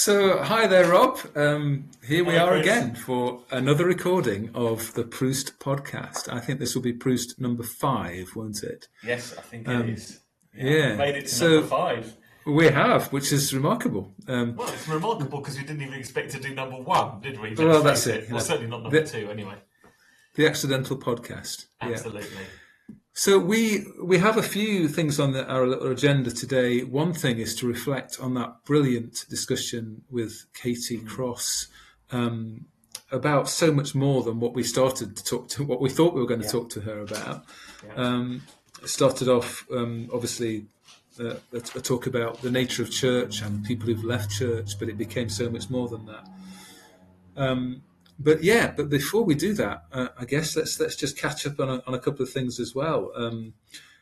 So, hi there, Rob. Here we Hello, are Chris. again for another recording of the Proust podcast. I think this will be Proust number 5, won't it? Yes, I think it is. Yeah, we've Yeah. made it to number So 5. we have, which is remarkable. Well, it's remarkable because we didn't even expect to do number 1, did we? Let's Well, face that's it. it. Well, certainly not number The, 2, anyway. the accidental podcast. Yeah. Absolutely. So we have a few things on our little agenda today. One thing is to reflect on that brilliant discussion with Katie Cross about so much more than what we started to talk to, what we thought we were going to talk to her about. Yeah. It started off, obviously, a talk about the nature of church and people who've left church, but it became so much more than that. But before we do that, I guess let's just catch up on a couple of things as well.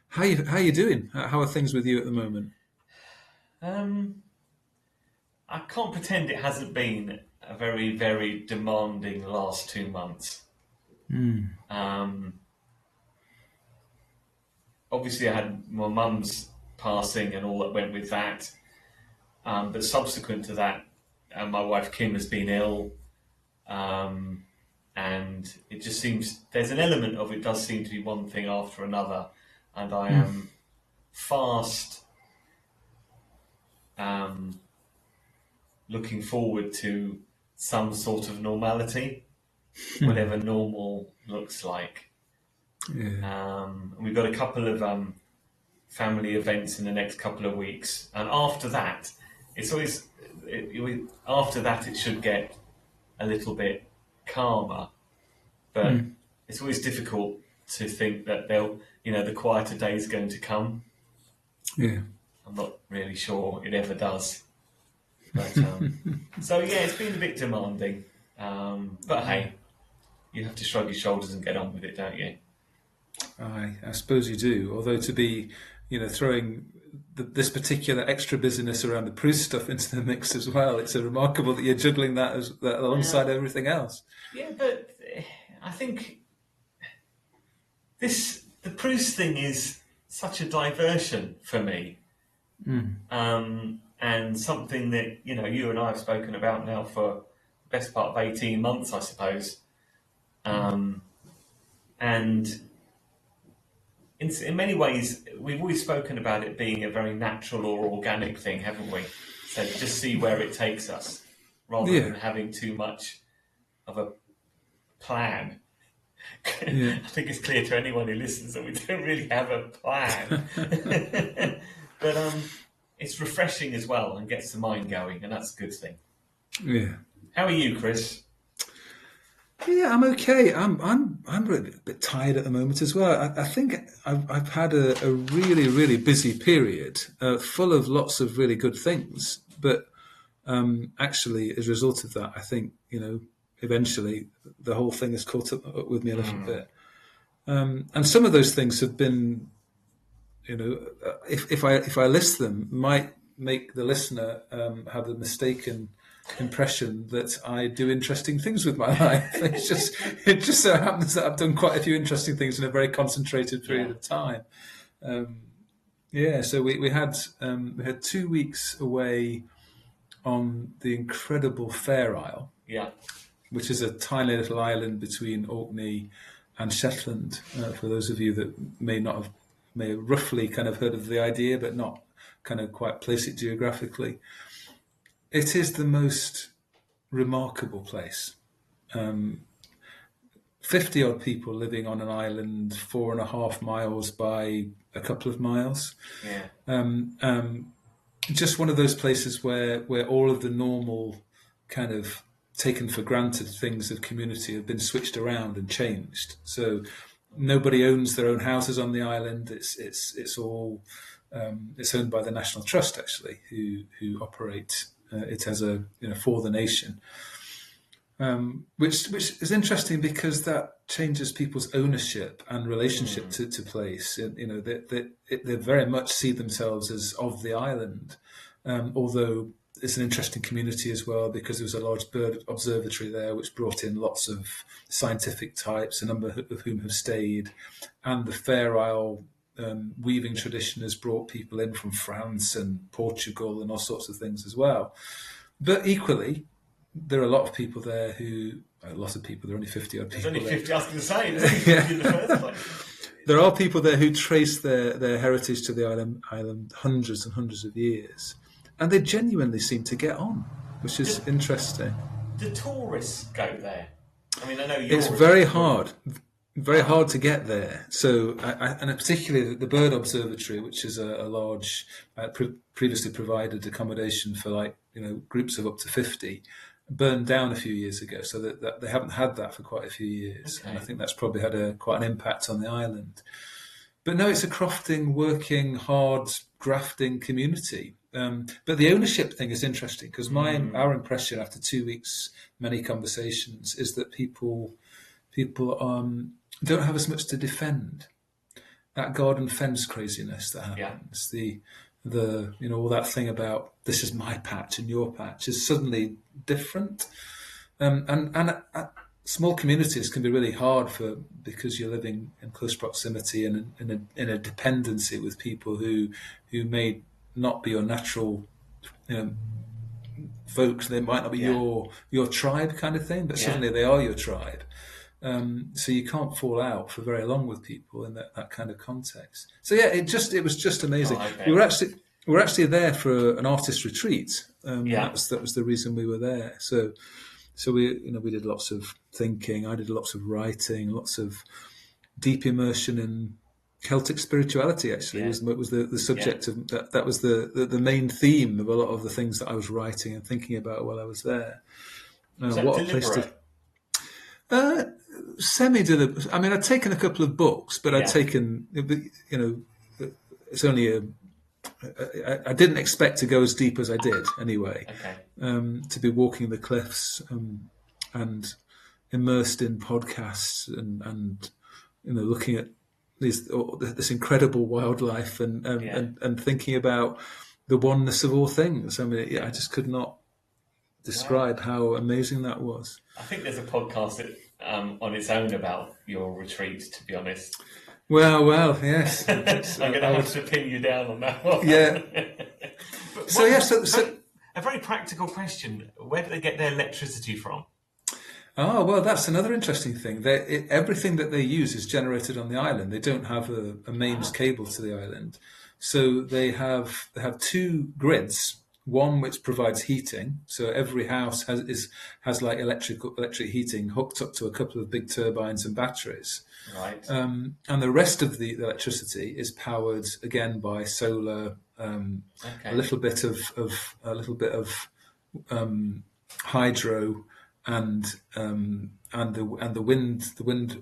How you doing? How are things with you at the moment? I can't pretend it hasn't been a very, very demanding last 2 months. Obviously, I had my mum's passing and all that went with that. But subsequent to that, my wife Kim has been ill. And it just seems there's an element of it does seem to be one thing after another, and I am fast looking forward to some sort of normality, whatever normal looks like. Yeah. And we've got a couple of family events in the next couple of weeks, and after that, it's always after that it should get a little bit calmer. But it's always difficult to think that the quieter day is going to come. Yeah. I'm not really sure it ever does. But so yeah, it's been a bit demanding. But hey, you have to shrug your shoulders and get on with it, don't you? I suppose you do. Although to be, throwing this particular extra busyness around the Proust stuff into the mix as well, it's remarkable that you're juggling that alongside everything else. Yeah, but I think the Proust thing is such a diversion for me, and something that you and I have spoken about now for the best part of 18 months, I suppose. And in many ways, we've always spoken about it being a very natural or organic thing, haven't we? So just see where it takes us, rather than having too much of a plan. Yeah. I think it's clear to anyone who listens that we don't really have a plan. But it's refreshing as well and gets the mind going, and that's a good thing. Yeah. How are you, Chris? Yeah, I'm okay. I'm really a bit tired at the moment as well. I think I've had a really, really busy period, full of lots of really good things. But actually, as a result of that, I think eventually the whole thing has caught up with me a little bit. And some of those things have been, if I list them, might make the listener have the mistaken impression that I do interesting things with my life. It just so happens that I've done quite a few interesting things in a very concentrated period of time. So we had 2 weeks away on the incredible Fair Isle, which is a tiny little island between Orkney and Shetland. For those of you that may have roughly kind of heard of the idea, but not kind of quite place it geographically. It is the most remarkable place. 50 odd people living on an island 4.5 miles by a couple of miles. Just one of those places where all of the normal kind of taken for granted things of community have been switched around and changed. So nobody owns their own houses on the island. It's all it's owned by the National Trust, actually, who operate it as for the nation, which is interesting because that changes people's ownership and relationship to place. They very much see themselves as of the island, although it's an interesting community as well because there was a large bird observatory there which brought in lots of scientific types, a number of whom have stayed, and the Fair Isle weaving tradition has brought people in from France and Portugal and all sorts of things as well. But equally, there are a lot of people there who, a lot of people, there are only 50 odd There's people only there. 50, I was going to say, there's only 50 in the first place. There are people there who trace their heritage to the island hundreds and hundreds of years, and they genuinely seem to get on, which is interesting. Do tourists go there? I mean, I know It's very hard to get there. So, and particularly the Bird Observatory, which is a large, previously provided accommodation for groups of up to 50, burned down a few years ago. So that they haven't had that for quite a few years, Okay. and I think that's probably had quite an impact on the island. But no, it's a crofting, working, hard, grafting community. But the ownership thing is interesting because our impression after 2 weeks, many conversations, is that people don't have as much to defend. That garden fence craziness that happens, all that thing about this is my patch and your patch is suddenly different. And small communities can be really hard because you're living in close proximity and in a dependency with people who may not be your natural folks. They might not be your tribe kind of thing, but suddenly they are your tribe. So you can't fall out for very long with people in that kind of context. So it was just amazing. We were actually there for an artist retreat. That was the reason we were there. So we did lots of thinking. I did lots of writing, lots of deep immersion in Celtic spirituality. Actually, was the subject of that was the main theme of a lot of the things that I was writing and thinking about while I was there. What a place to. I mean, I'd taken a couple of books, but I'd taken, it's only I didn't expect to go as deep as I did anyway. Okay. To be walking the cliffs and immersed in podcasts and looking at this incredible wildlife and thinking about the oneness of all things. I mean, I just could not describe how amazing that was. I think there's a podcast on its own about your retreat, to be honest. Well, yes. I'm going to have to pin you down on that one. Yeah. A very practical question. Where do they get their electricity from? Oh, well, that's another interesting thing. Everything that they use is generated on the island. They don't have a mains cable to the island. So they have two grids. One which provides heating, so every house has like electric heating hooked up to a couple of big turbines and batteries. Right. And the rest of the electricity is powered again by solar, a little bit of hydro, and the wind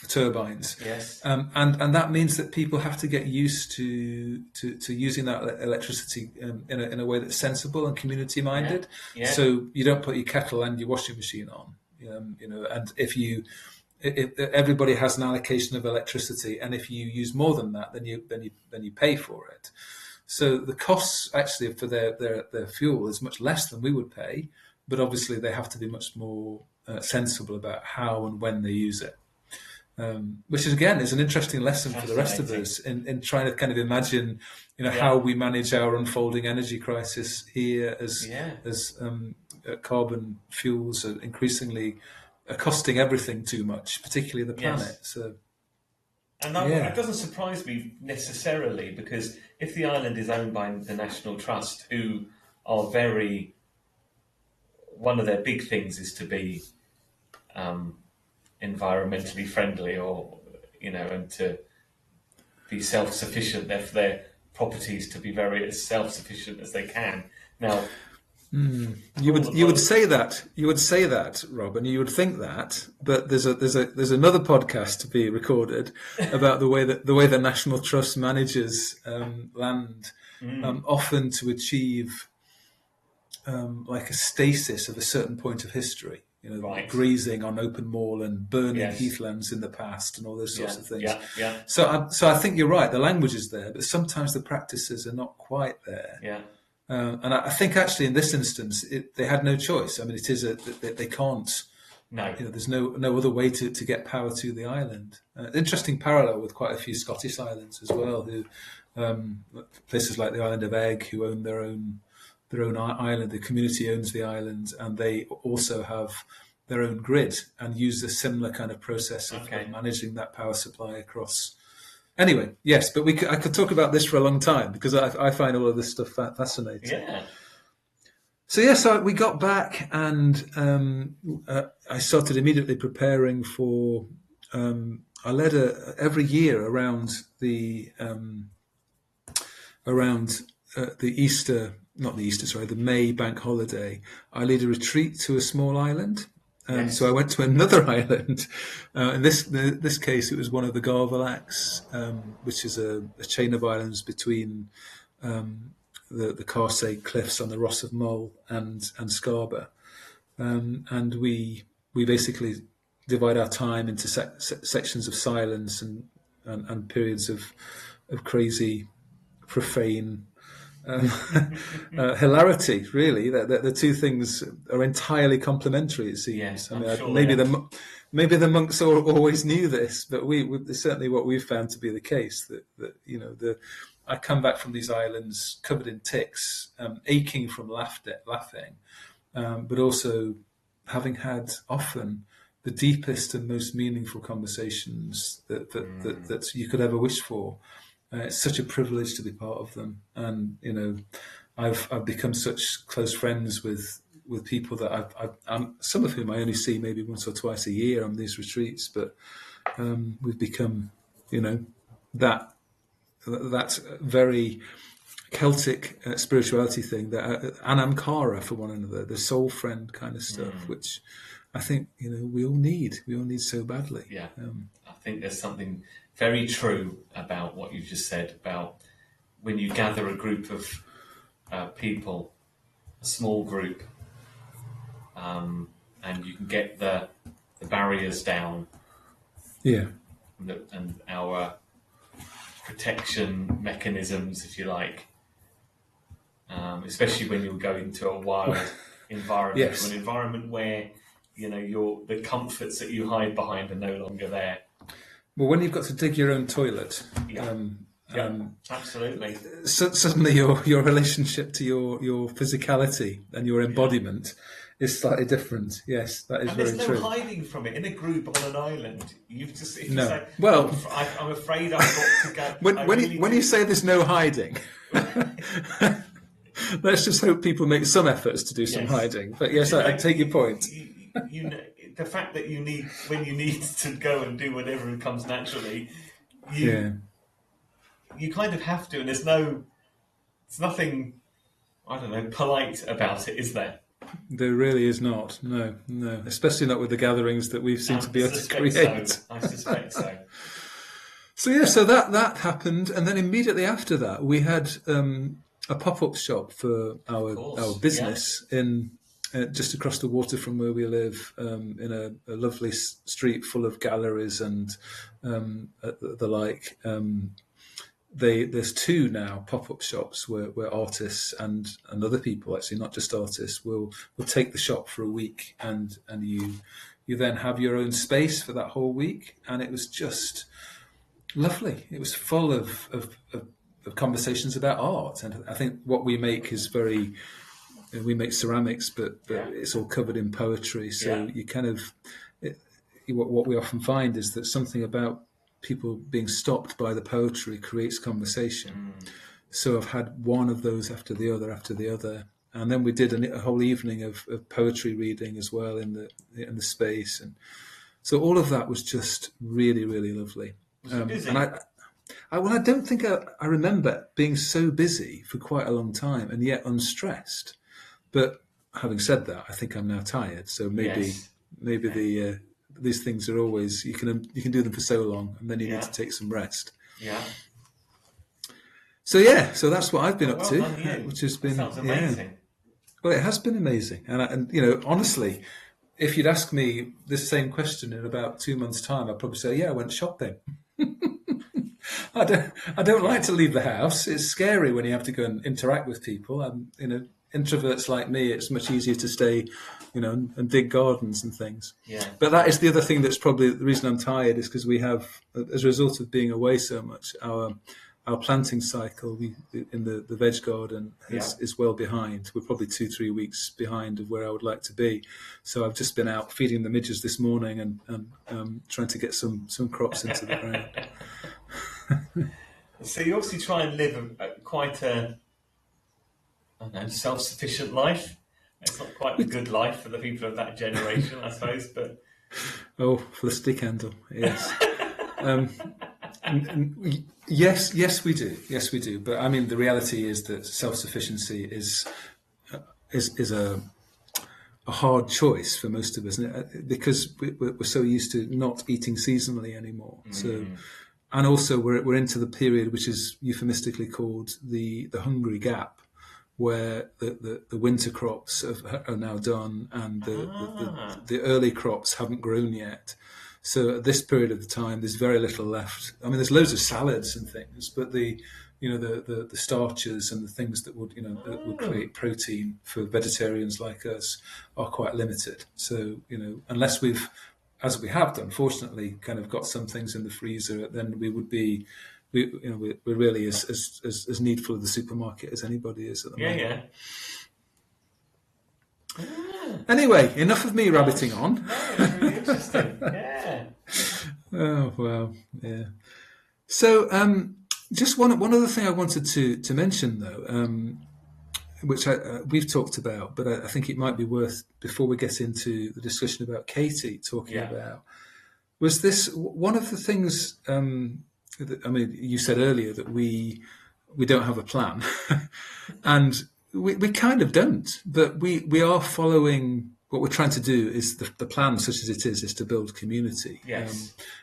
turbines. Yes. And that means that people have to get used to using that electricity in a way that's sensible and community minded. Yeah. So you don't put your kettle and your washing machine on, and if everybody has an allocation of electricity, and if you use more than that, then you pay for it. So the costs actually for their fuel is much less than we would pay, but obviously they have to be much more sensible about how and when they use it. Which is again is an interesting lesson for the rest of us in trying to kind of imagine, how we manage our unfolding energy crisis here as carbon fuels are increasingly costing everything too much, particularly the planet. So, and that doesn't surprise me necessarily, because if the island is owned by the National Trust, who are one of their big things is to be environmentally friendly, or and to be self-sufficient. Therefore, their properties to be very as self-sufficient as they can. Now, you would say that, Rob, and you would think that, but there's another podcast to be recorded about the way the National Trust manages land, often to achieve like a stasis of a certain point of history. Grazing on open moor and burning heathlands in the past and all those sorts of things. Yeah. So I think you're right. The language is there, but sometimes the practices are not quite there. Yeah. And I think actually in this instance, they had no choice. I mean, it is they can't. No. There's no other way to get power to the island. Interesting parallel with quite a few Scottish islands as well, who places like the island of Egg, who own their their own island. The community owns the island, and they also have their own grid and use a similar kind of process of managing that power supply across. Anyway, yes, but I could talk about this for a long time because I find all of this stuff fascinating. Yeah. So so we got back, and I started immediately preparing for. I led every year around the Easter, not the Easter, sorry, the May bank holiday. I lead a retreat to a small island. So I went to another island. In this case, it was one of the Garvalax, which is a chain of islands between the Carsey Cliffs on the Ross of Mull and Scarborough. And we basically divide our time into sections of silence and periods of crazy, profane hilarity. Really, the two things are entirely complementary. It seems. Yes, I mean, sure maybe the monks always knew this, but it's certainly what we've found to be the case. That I come back from these islands covered in ticks, aching from laughing, but also having had often the deepest and most meaningful conversations that you could ever wish for. It's such a privilege to be part of them, and I've become such close friends with people that I'm some of whom I only see maybe once or twice a year on these retreats, but we've become that very Celtic spirituality thing, that anamkara for one another, the soul friend kind of stuff, which I think we all need so badly. Yeah, I think there's something very true about what you just said about when you gather a group of people, a small group, and you can get the barriers down. Yeah, and our protection mechanisms, if you like, especially when you go into a wild environment, yes. an environment where the comforts that you hide behind are no longer there. Well, when you've got to dig your own toilet, absolutely. Suddenly, your relationship to your physicality and your embodiment is slightly different. Yes, that is very true. There's no hiding from it. In a group on an island, you say, well, I'm afraid I've got to go. When you say there's no hiding, let's just hope people make some efforts to do some hiding. But yes, I take your point. The fact that when you need to go and do whatever comes naturally, you kind of have to, and there's nothing, I don't know, polite about it, is there? There really is not. No, especially not with the gatherings that we seem to be able to create. I suspect so. So that happened, and then immediately after that, we had a pop-up shop for our business in. Just across the water from where we live, in a lovely street full of galleries and the like. There's two now pop-up shops where artists and other people, actually not just artists, will take the shop for a week, and you then have your own space for that whole week. And it was just lovely. It was full of conversations about art, and I think what we make is very. We make ceramics, but it's all covered in poetry. So you kind of what we often find is that something about people being stopped by the poetry creates conversation. So I've had one of those after the other, and then we did a whole evening of poetry reading as well in the space, and so all of that was just really, really lovely. And I don't think I remember being so busy for quite a long time and yet unstressed. But having said that, I think I'm now tired. So maybe these things are always you can do them for so long, and then you need to take some rest. Yeah. So that's what I've been up to, which has been amazing. Well, it has been amazing, and honestly, if you'd ask me this same question in about 2 months' time, I'd probably say, I went shopping. I don't like to leave the house. It's scary when you have to go and interact with people. Introverts like me, it's much easier to stay, and dig gardens and things. Yeah. But that is the other thing that's probably the reason I'm tired, is because we have, as a result of being away so much, our our planting cycle in the veg garden is well behind. We're probably 2-3 weeks behind of where I would like to be. So I've just been out feeding the midges this morning and trying to get some crops into the ground. So you obviously try and live quite a self-sufficient life. It's not quite the good life for the people of that generation, I suppose. But for the stick handle, yes. Yes, we do. Yes, we do. But I mean, the reality is that self-sufficiency is a hard choice for most of us, because we're so used to not eating seasonally anymore. So, and also we're into the period which is euphemistically called the hungry gap, where the winter crops are now done and the early crops haven't grown yet. So at this period of the time, there's very little left. I mean, there's loads of salads and things, but the starches and the things that would create protein for vegetarians like us are quite limited. So unless as we have done, fortunately, kind of got some things in the freezer, then we would be. We're really as needful of the supermarket as anybody is at the moment. Anyway, enough of me rabbiting on. No, it's really interesting. Yeah. Oh well, yeah. So, just one other thing I wanted to mention though, which we've talked about, but I think it might be worth, before we get into the discussion about Katie talking about, was this one of the things. I mean, you said earlier that we don't have a plan, and we kind of don't. But we are following what we're trying to do. Is the plan, such as it is to build community,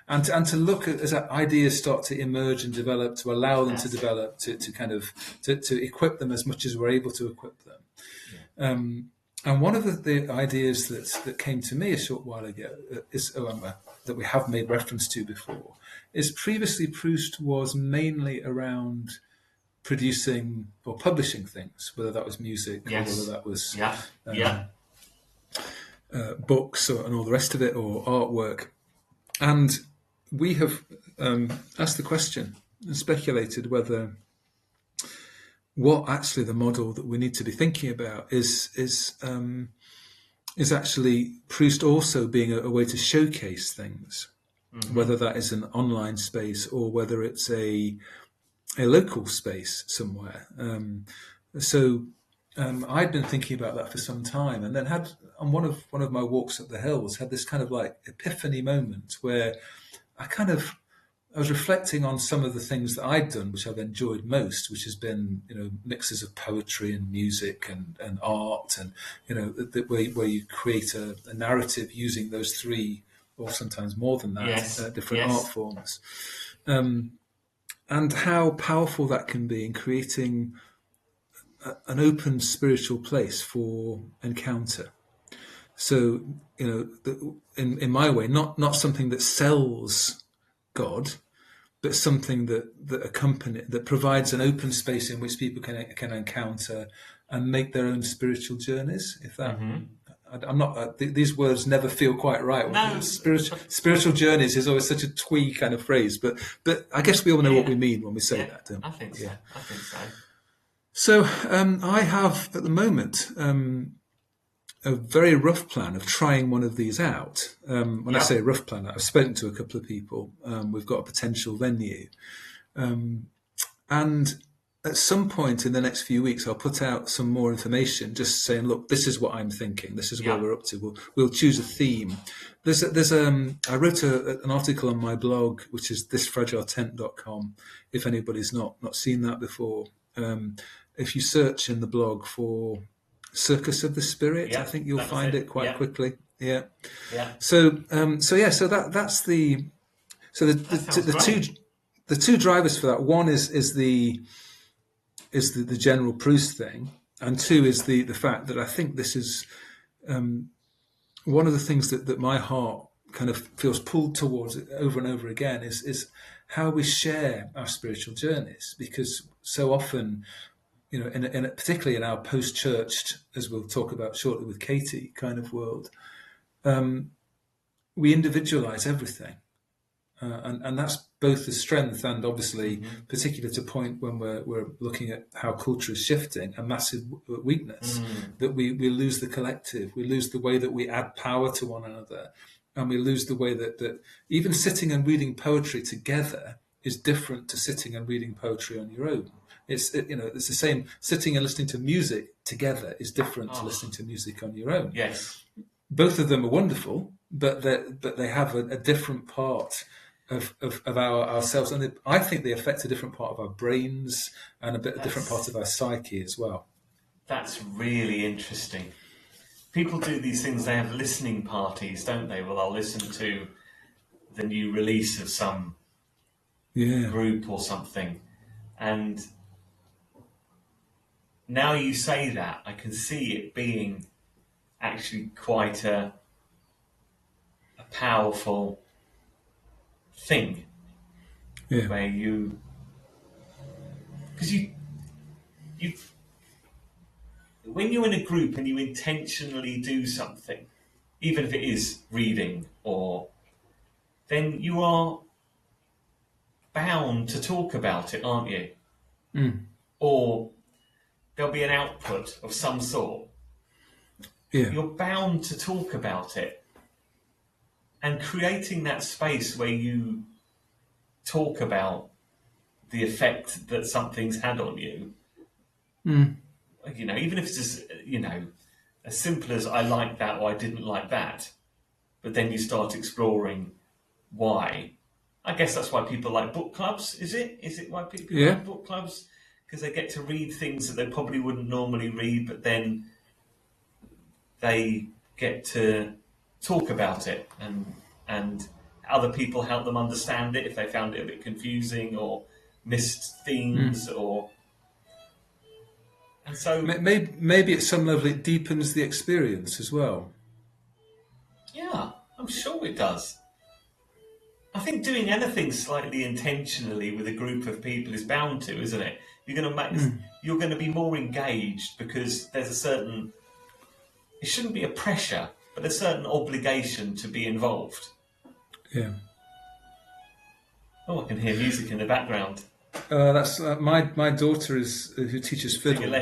and to look at as ideas start to emerge and develop, to allow them to develop, to equip them as much as we're able to equip them. And one of the ideas that came to me a short while ago is that we have made reference to before. Is previously Proust was mainly around producing or publishing things, whether that was music or whether that was books and all the rest of it, or artwork. And we have asked the question and speculated whether what actually the model that we need to be thinking about is actually Proust also being a way to showcase things. Whether that is an online space or whether it's a local space somewhere. I'd been thinking about that for some time, and then had on one of my walks up the hills had this kind of like epiphany moment where I was reflecting on some of the things that I'd done, which I've enjoyed most, which has been mixes of poetry and music and art, and where you create a narrative using those three, or sometimes more than that, different art forms, and how powerful that can be in creating an open spiritual place for encounter. So, in my way, not something that sells God, but something that provides an open space in which people can encounter and make their own spiritual journeys. If that. I'm not. These words never feel quite right. No. Spiritual journeys is always such a twee kind of phrase, but I guess we all know what we mean when we say that. I think so. I think so. So I have at the moment a very rough plan of trying one of these out. When I say rough plan, I've spoken to a couple of people. We've got a potential venue, and at some point in the next few weeks, I'll put out some more information, just saying, look, this is what I'm thinking. This is what we're up to. We'll choose a theme. I wrote an article on my blog, which is thisfragiletent.com. If anybody's not seen that before, if you search in the blog for Circus of the Spirit, I think you'll find it quite quickly. Yeah. So that's the two drivers for that. One is the general Proust thing, and two is the fact that I think this is one of the things that my heart kind of feels pulled towards over and over again is how we share our spiritual journeys, because so often, particularly in our post-churched, as we'll talk about shortly with Katie, kind of world, we individualize everything. and that's both the strength and obviously, particular to point when we're looking at how culture is shifting, a massive weakness that we lose the collective, we lose the way that we add power to one another, and we lose the way that even sitting and reading poetry together is different to sitting and reading poetry on your own. It's the same. Sitting and listening to music together is different to listening to music on your own. Yes. Both of them are wonderful, but they have a different part of ourselves, and I think they affect a different part of our brains and a different part of our psyche as well. That's really interesting. People do these things. They have listening parties, don't they? Well, they'll listen to the new release of some group or something, and now you say that, I can see it being actually quite a powerful thing, where because you when you're in a group and you intentionally do something, even if it is reading, then you are bound to talk about it, aren't you? Or there'll be an output of some sort. You're bound to talk about it, and creating that space where you talk about the effect that something's had on you. Even if it's just, as simple as I like that or I didn't like that, but then you start exploring why. I guess that's why people like book clubs, is it? Is it why people like book clubs? Because they get to read things that they probably wouldn't normally read, but then they get to talk about it, and other people help them understand it if they found it a bit confusing or missed themes and so maybe at some level it deepens the experience as well. Yeah, I'm sure it does. I think doing anything slightly intentionally with a group of people is bound to, isn't it? You're going to be more engaged because there's a certain. It shouldn't be a pressure, but a certain obligation to be involved. Yeah. Oh, I can hear music in the background. That's my daughter who teaches fiddle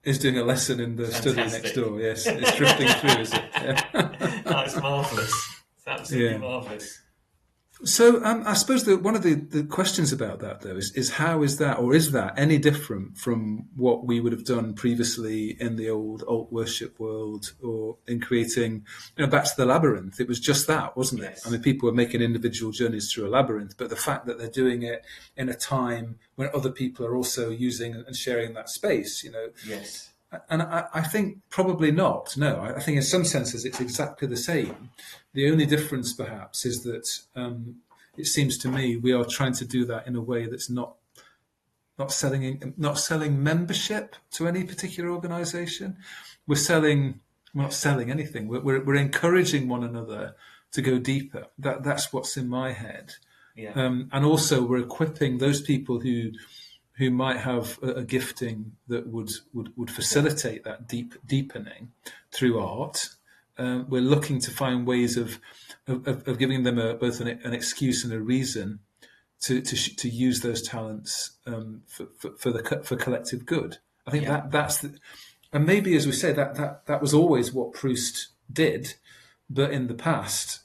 is doing a lesson in the study next door. Yes, it's drifting through, is it? Yeah. Oh, it's marvellous. It's absolutely marvellous. So I suppose that one of the questions about that, though, is how is that, or is that any different from what we would have done previously in the old alt worship world, or in creating, back to the labyrinth? It was just that, wasn't it? I mean, people were making individual journeys through a labyrinth, but the fact that they're doing it in a time when other people are also using and sharing that space, Yes. And I think probably not. No, I think in some senses it's exactly the same. The only difference, perhaps, is that it seems to me we are trying to do that in a way that's not selling membership to any particular organisation. We're not selling anything. We're encouraging one another to go deeper. That's what's in my head. Yeah. And also we're equipping those people who might have a gifting that would facilitate that deepening through art. We're looking to find ways of giving them both an excuse and a reason to use those talents for collective good. I think that's and maybe, as we say, that was always what Proust did, but in the past.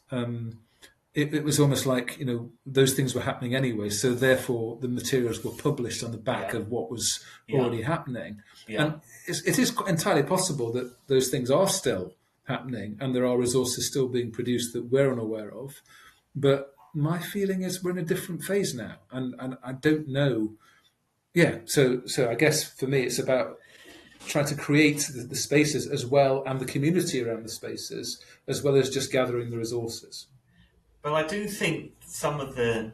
It was almost like, those things were happening anyway, so therefore the materials were published on the back of what was already happening. Yeah. And it is entirely possible that those things are still happening and there are resources still being produced that we're unaware of. But my feeling is we're in a different phase now, and I don't know. Yeah, so I guess for me it's about trying to create the spaces as well, and the community around the spaces, as well as just gathering the resources. But I do think some of the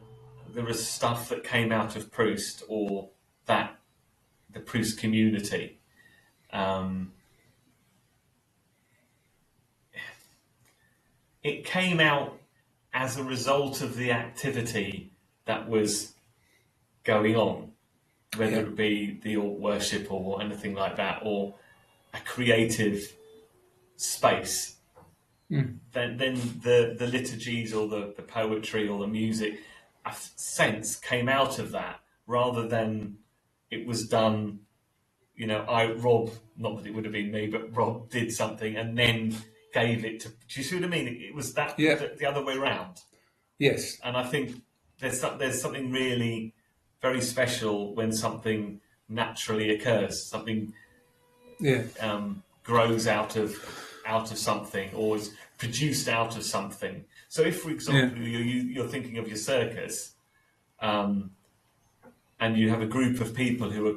stuff that came out of Proust, or the Proust community, it came out as a result of the activity that was going on, whether it be the alt worship or anything like that, or a creative space. then the liturgies or the poetry or the music, a sense came out of that rather than it was done. Rob, not that it would have been me, but Rob did something and then gave it to. Do you see what I mean? It was that Yeah. the other way around. Yes. And I think there's something really very special when something naturally occurs, something Yeah. grows out of something or is produced out of something. So if, for example, you're thinking of your circus, and you have a group of people who are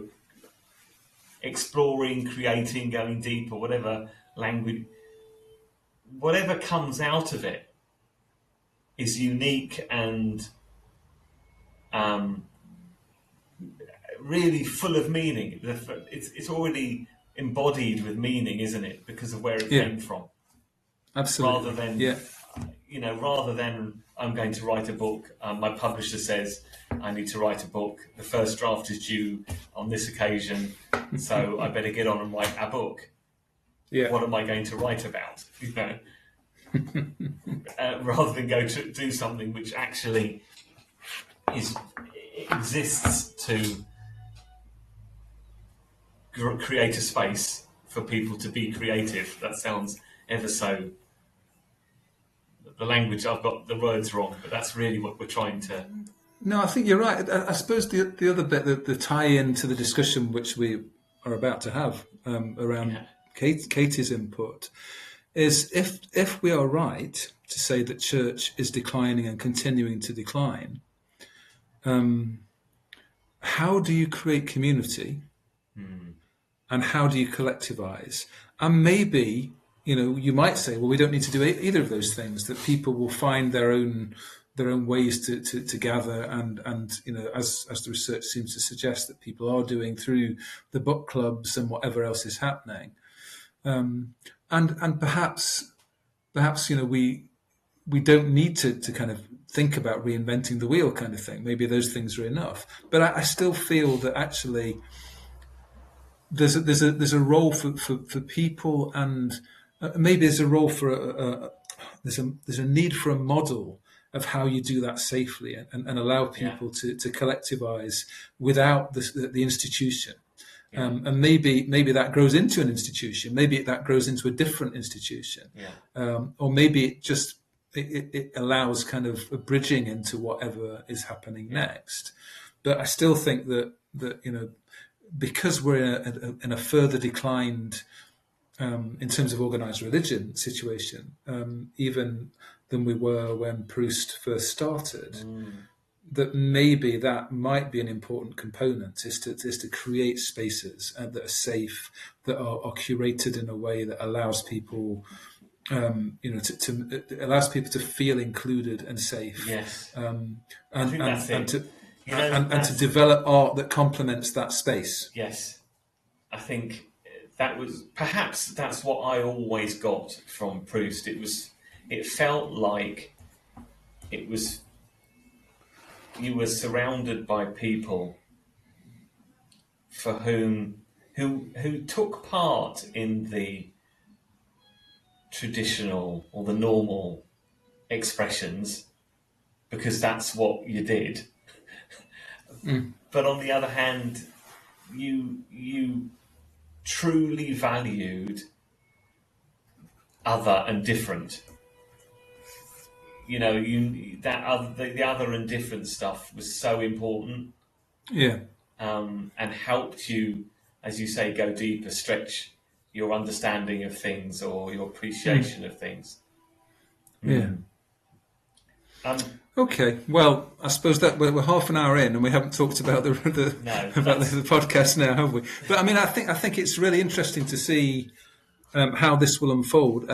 exploring, creating, going deeper, whatever language, whatever comes out of it is unique and really full of meaning. It's already embodied with meaning, isn't it? Because of where it came from. Absolutely. Rather than I'm going to write a book. My publisher says I need to write a book. The first draft is due on this occasion, so I better get on and write a book. Yeah. What am I going to write about? Rather than go to do something which actually exists to create a space for people to be creative. That sounds ever so. The language, I've got the words wrong, but that's really what we're trying to. No, I think you're right. I suppose the other bit, the tie-in to the discussion which we are about to have around Katie's input, is if we are right to say that church is declining and continuing to decline, how do you create community, and how do you collectivize? And maybe, you might say, well, we don't need to do either of those things. That people will find their own ways to gather, and as the research seems to suggest that people are doing through the book clubs and whatever else is happening, and perhaps we don't need to kind of think about reinventing the wheel kind of thing. Maybe those things are enough. But I still feel that actually there's a role for people, and maybe there's a role for there's a need for a model of how you do that safely and allow people to collectivize without the institution. And maybe that grows into an institution. Maybe that grows into a different institution. Or maybe it just it allows kind of a bridging into whatever is happening next. But I still think that because we're in a further declined in terms of organised religion situation, even than we were when Proust first started, that maybe that might be an important component, is to create spaces that are safe, that are curated in a way that allows people, allows people to feel included and safe. Yes. And to develop art that complements that space. Yes, I think that's what I always got from Proust. It felt like you were surrounded by people for who took part in the traditional or the normal expressions because that's what you did. But on the other hand, you truly valued other and different. The other and different stuff was so important. Yeah. And helped you, as you say, go deeper, stretch your understanding of things or your appreciation of things. Yeah. Okay, well, I suppose that we're half an hour in and we haven't talked about the podcast now, have we? But I mean, I think it's really interesting to see how this will unfold.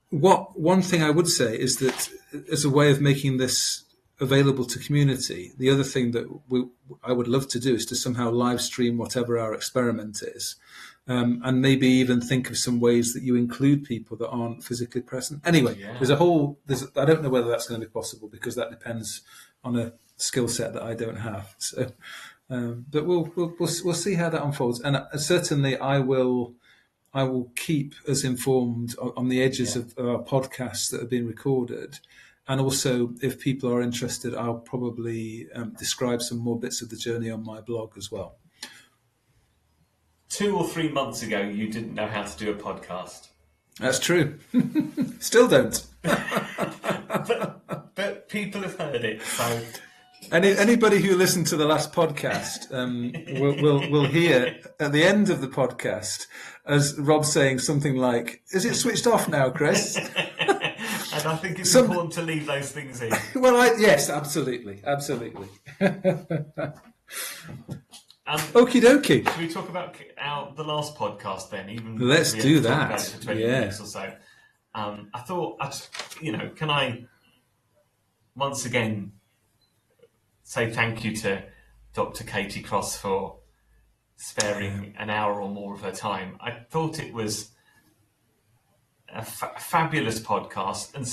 One thing I would say is that as a way of making this available to community, the other thing that I would love to do is to somehow live stream whatever our experiment is. And maybe even think of some ways that you include people that aren't physically present. Anyway, I don't know whether that's going to be possible because that depends on a skill set that I don't have. So, but we'll see how that unfolds. And certainly I will I will keep us informed on the edges of our podcasts that have been recorded. And also, if people are interested, I'll probably describe some more bits of the journey on my blog as well. 2 or 3 months ago, you didn't know how to do a podcast. That's true. Still don't. but people have heard it, so... Anybody who listened to the last podcast will hear at the end of the podcast as Rob saying something like, "Is it switched off now, Chris?" And I think it's important to leave those things in. Well, yes, absolutely. Okie dokie. Should we talk about the last podcast then? Let's do that. About it for 20 minutes or so. I thought, can I once again say thank you to Dr. Katie Cross for sparing an hour or more of her time. I thought it was a fabulous podcast and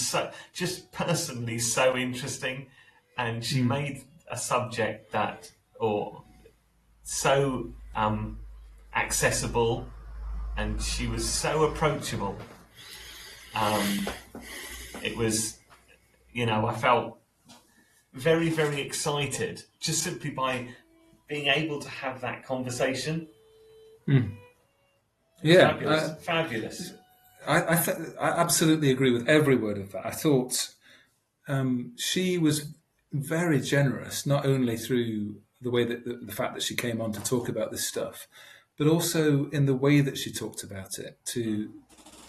just personally so interesting. And she made a subject so accessible, and she was so approachable. It was, I felt very, very excited just simply by being able to have that conversation. Yeah, fabulous. I absolutely agree with every word of that. I thought she was very generous, not only through the way that the fact that she came on to talk about this stuff, but also in the way that she talked about it to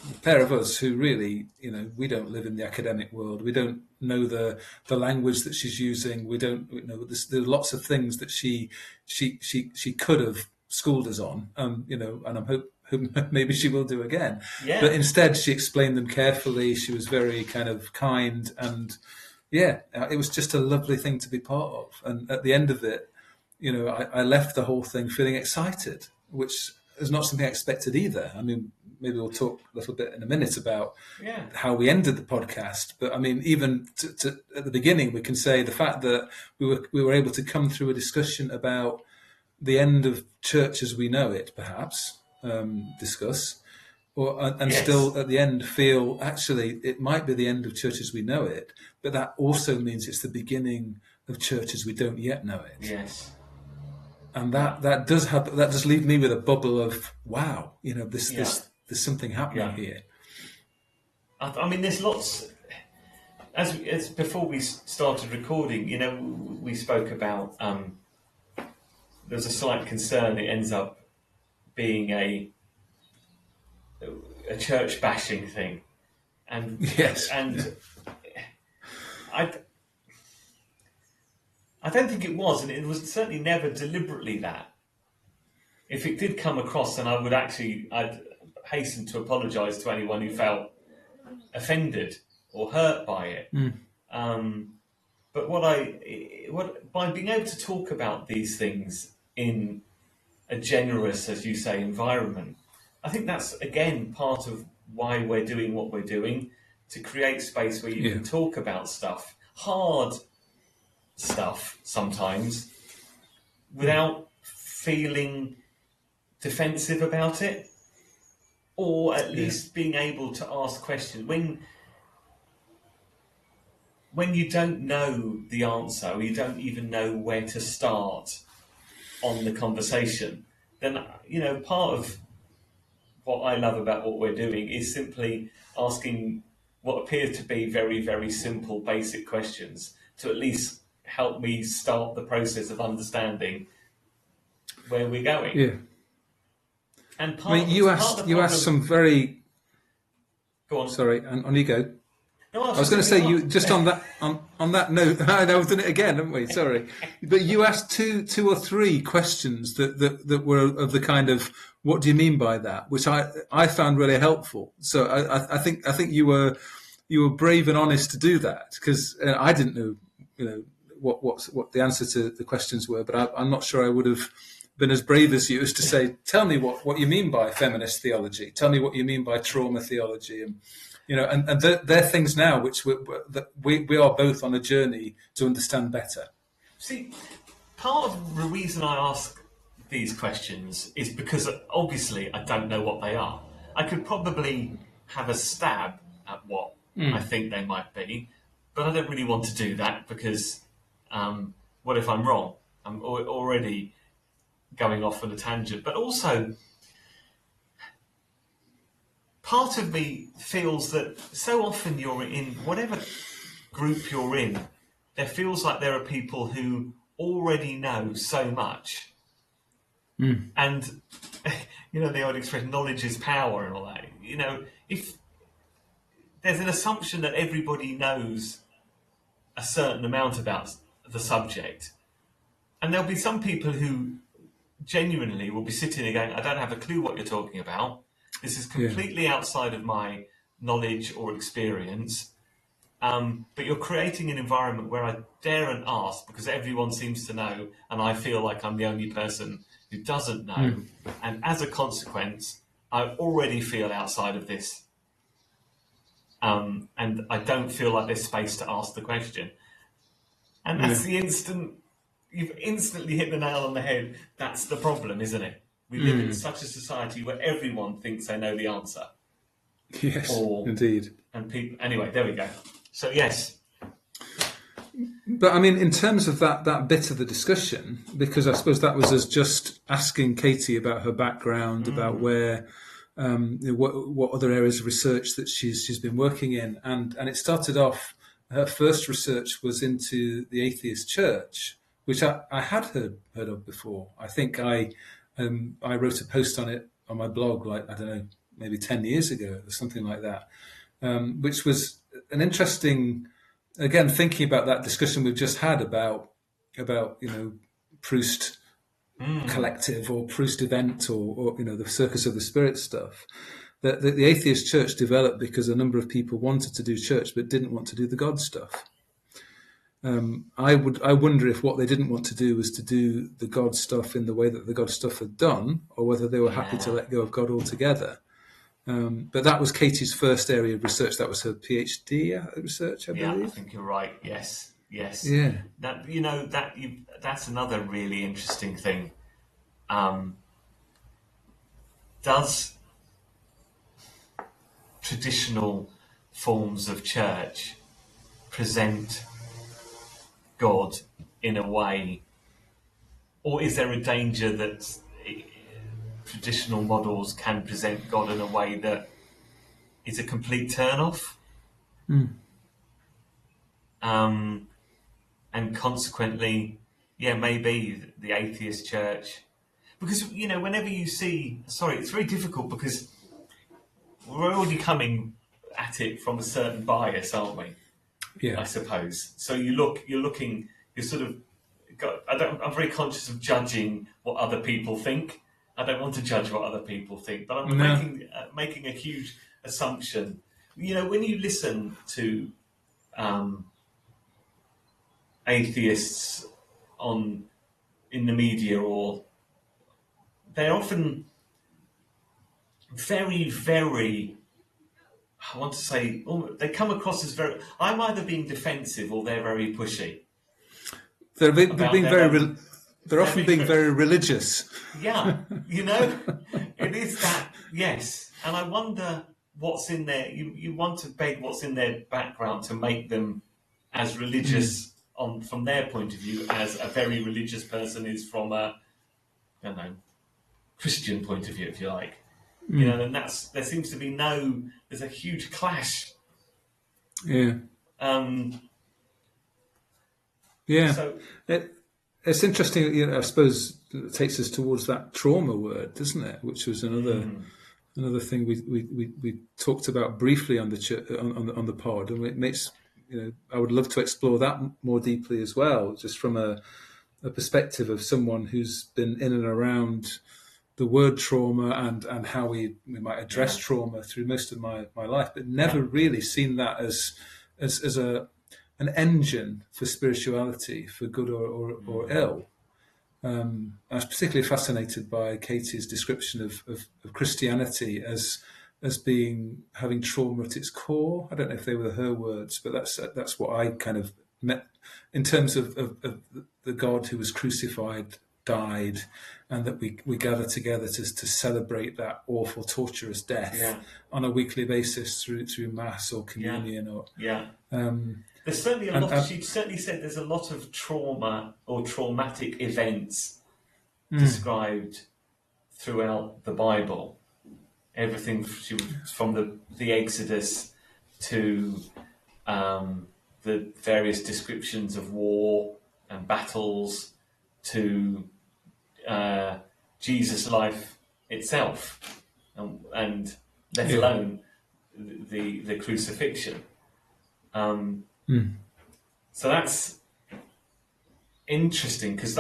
a pair of us who really, we don't live in the academic world. We don't know the language that she's using. We don't, there are lots of things that she could have schooled us on, and I'm hoping maybe she will do again. Yeah. But instead, she explained them carefully. She was very kind of kind, and it was just a lovely thing to be part of. And at the end of it, I left the whole thing feeling excited, which is not something I expected either. I mean, maybe we'll talk a little bit in a minute about how we ended the podcast. But I mean, even at the beginning, we can say the fact that we were able to come through a discussion about the end of church as we know it, perhaps discuss, and still at the end feel actually it might be the end of church as we know it, but that also means it's the beginning of church as we don't yet know it. Yes. And that does leave me with a bubble of wow, there's something happening here. I mean, there's lots. As before we started recording, we spoke about there's a slight concern it ends up being a church bashing thing, and yes, and I don't think it was, and it was certainly never deliberately that. If it did come across, then I'd hasten to apologise to anyone who felt offended or hurt by it. But by being able to talk about these things in a generous, as you say, environment, I think that's again part of why we're doing what we're doing, to create space where you can talk about stuff, hard stuff sometimes, without feeling defensive about it, or at least being able to ask questions when you don't know the answer, or you don't even know where to start on the conversation. Then part of what I love about what we're doing is simply asking what appear to be very, very simple, basic questions to at least help me start the process of understanding where we're going. Yeah. And you asked some very. Go on. Sorry, on you go. No, I was going to say you just on that note. I know we've done it again, haven't we? Sorry, but you asked two or three questions that were of the kind of what do you mean by that, which I found really helpful. So I think you were brave and honest to do that, because I didn't know what the answer to the questions were, but I'm not sure I would have been as brave as you as to say, tell me what you mean by feminist theology, tell me what you mean by trauma theology, and they're things now which we are both on a journey to understand better. See, part of the reason I ask these questions is because obviously I don't know what they are. I could probably have a stab at what I think they might be, but I don't really want to do that because what if I'm wrong? I'm already going off on a tangent. But also, part of me feels that so often you're in whatever group you're in, there feels like there are people who already know so much. And, the old expression, knowledge is power and all that. If there's an assumption that everybody knows a certain amount about the subject, and there'll be some people who genuinely will be sitting there going, I don't have a clue what you're talking about. This is completely outside of my knowledge or experience. But you're creating an environment where I daren't ask because everyone seems to know, and I feel like I'm the only person who doesn't know. And as a consequence, I already feel outside of this. And I don't feel like there's space to ask the question. And that's you've instantly hit the nail on the head. That's the problem, isn't it? We live in such a society where everyone thinks they know the answer. Yes, indeed. And people, anyway, there we go. So, yes. But I mean, in terms of that bit of the discussion, because I suppose that was us just asking Katie about her background, about where, what other areas of research that she's been working in, and it started off. Her first research was into the atheist church, which I had heard of before. I think I wrote a post on it on my blog, like I don't know, maybe 10 years ago or something like that, which was an interesting. Again, thinking about that discussion we've just had about Proust Collective or Proust Event or the Circus of the Spirit stuff. That the atheist church developed because a number of people wanted to do church but didn't want to do the God stuff. I wonder if what they didn't want to do was to do the God stuff in the way that the God stuff had done, or whether they were happy to let go of God altogether. But that was Katie's first area of research. That was her PhD research, I believe. Yeah, I think you're right. Yes. Yeah. That's another really interesting thing. Does traditional forms of church present God in a way, or is there a danger that traditional models can present God in a way that is a complete turn-off? And consequently, maybe the atheist church, because whenever you see, it's very difficult because we're already coming at it from a certain bias, aren't we? Yeah, I suppose. So you're sort of. I'm very conscious of judging what other people think. I don't want to judge what other people think, but I'm making a huge assumption. When you listen to atheists in the media, or they're often very, very. I want to say they come across as very. I'm either being defensive or they're very pushy. They're being very. They're often being very religious. Yeah, it is that. Yes, and I wonder what's in there. You want to beg what's in their background to make them as religious from their point of view as a very religious person is from a, I don't know, Christian point of view, if you like. And there seems to be there's a huge clash. Yeah. So, it's interesting. I suppose it takes us towards that trauma word, doesn't it? Which was another thing we talked about briefly on the pod, and it makes I would love to explore that more deeply as well, just from a perspective of someone who's been in and around the word trauma and how we might address trauma through most of my life, but never really seen that as an engine for spirituality, for good or ill. I was particularly fascinated by Katie's description of Christianity as having trauma at its core. I don't know if they were her words, but that's what I kind of met in terms of the God who was crucified died, and that we gather together to celebrate that awful, torturous death Yeah. on a weekly basis through Mass or communion. Or Yeah. um, There's certainly a and, lot. She certainly said there's a lot of trauma or traumatic events mm, described throughout the Bible. Everything from the Exodus to the various descriptions of war and battles to Jesus' life itself, and let alone the crucifixion. So that's interesting, because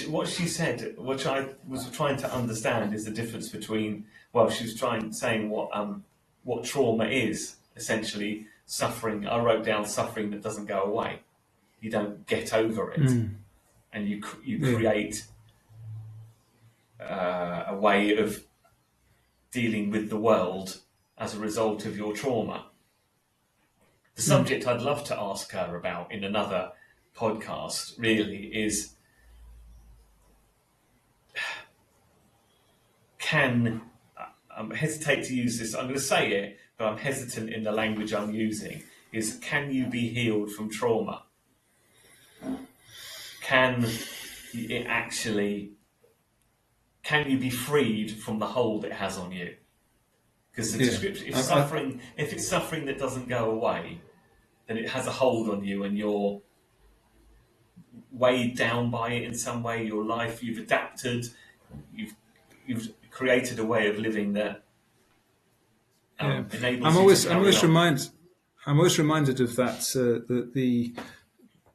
what she said, which I was trying to understand, is the difference between, well, she was saying what trauma is, essentially suffering. I wrote down suffering that doesn't go away. You don't get over it, and you create a way of dealing with the world as a result of your trauma. The subject I'd love to ask her about in another podcast really is, I hesitate to use this, I'm going to say it, but I'm hesitant in the language I'm using, is can you be healed from trauma? Can you be freed from the hold it has on you? Because the description, if it's suffering that doesn't go away, then it has a hold on you and you're weighed down by it in some way. Your life, you've adapted, you've created a way of living that enables I'm you always to carry on. I'm always reminded of that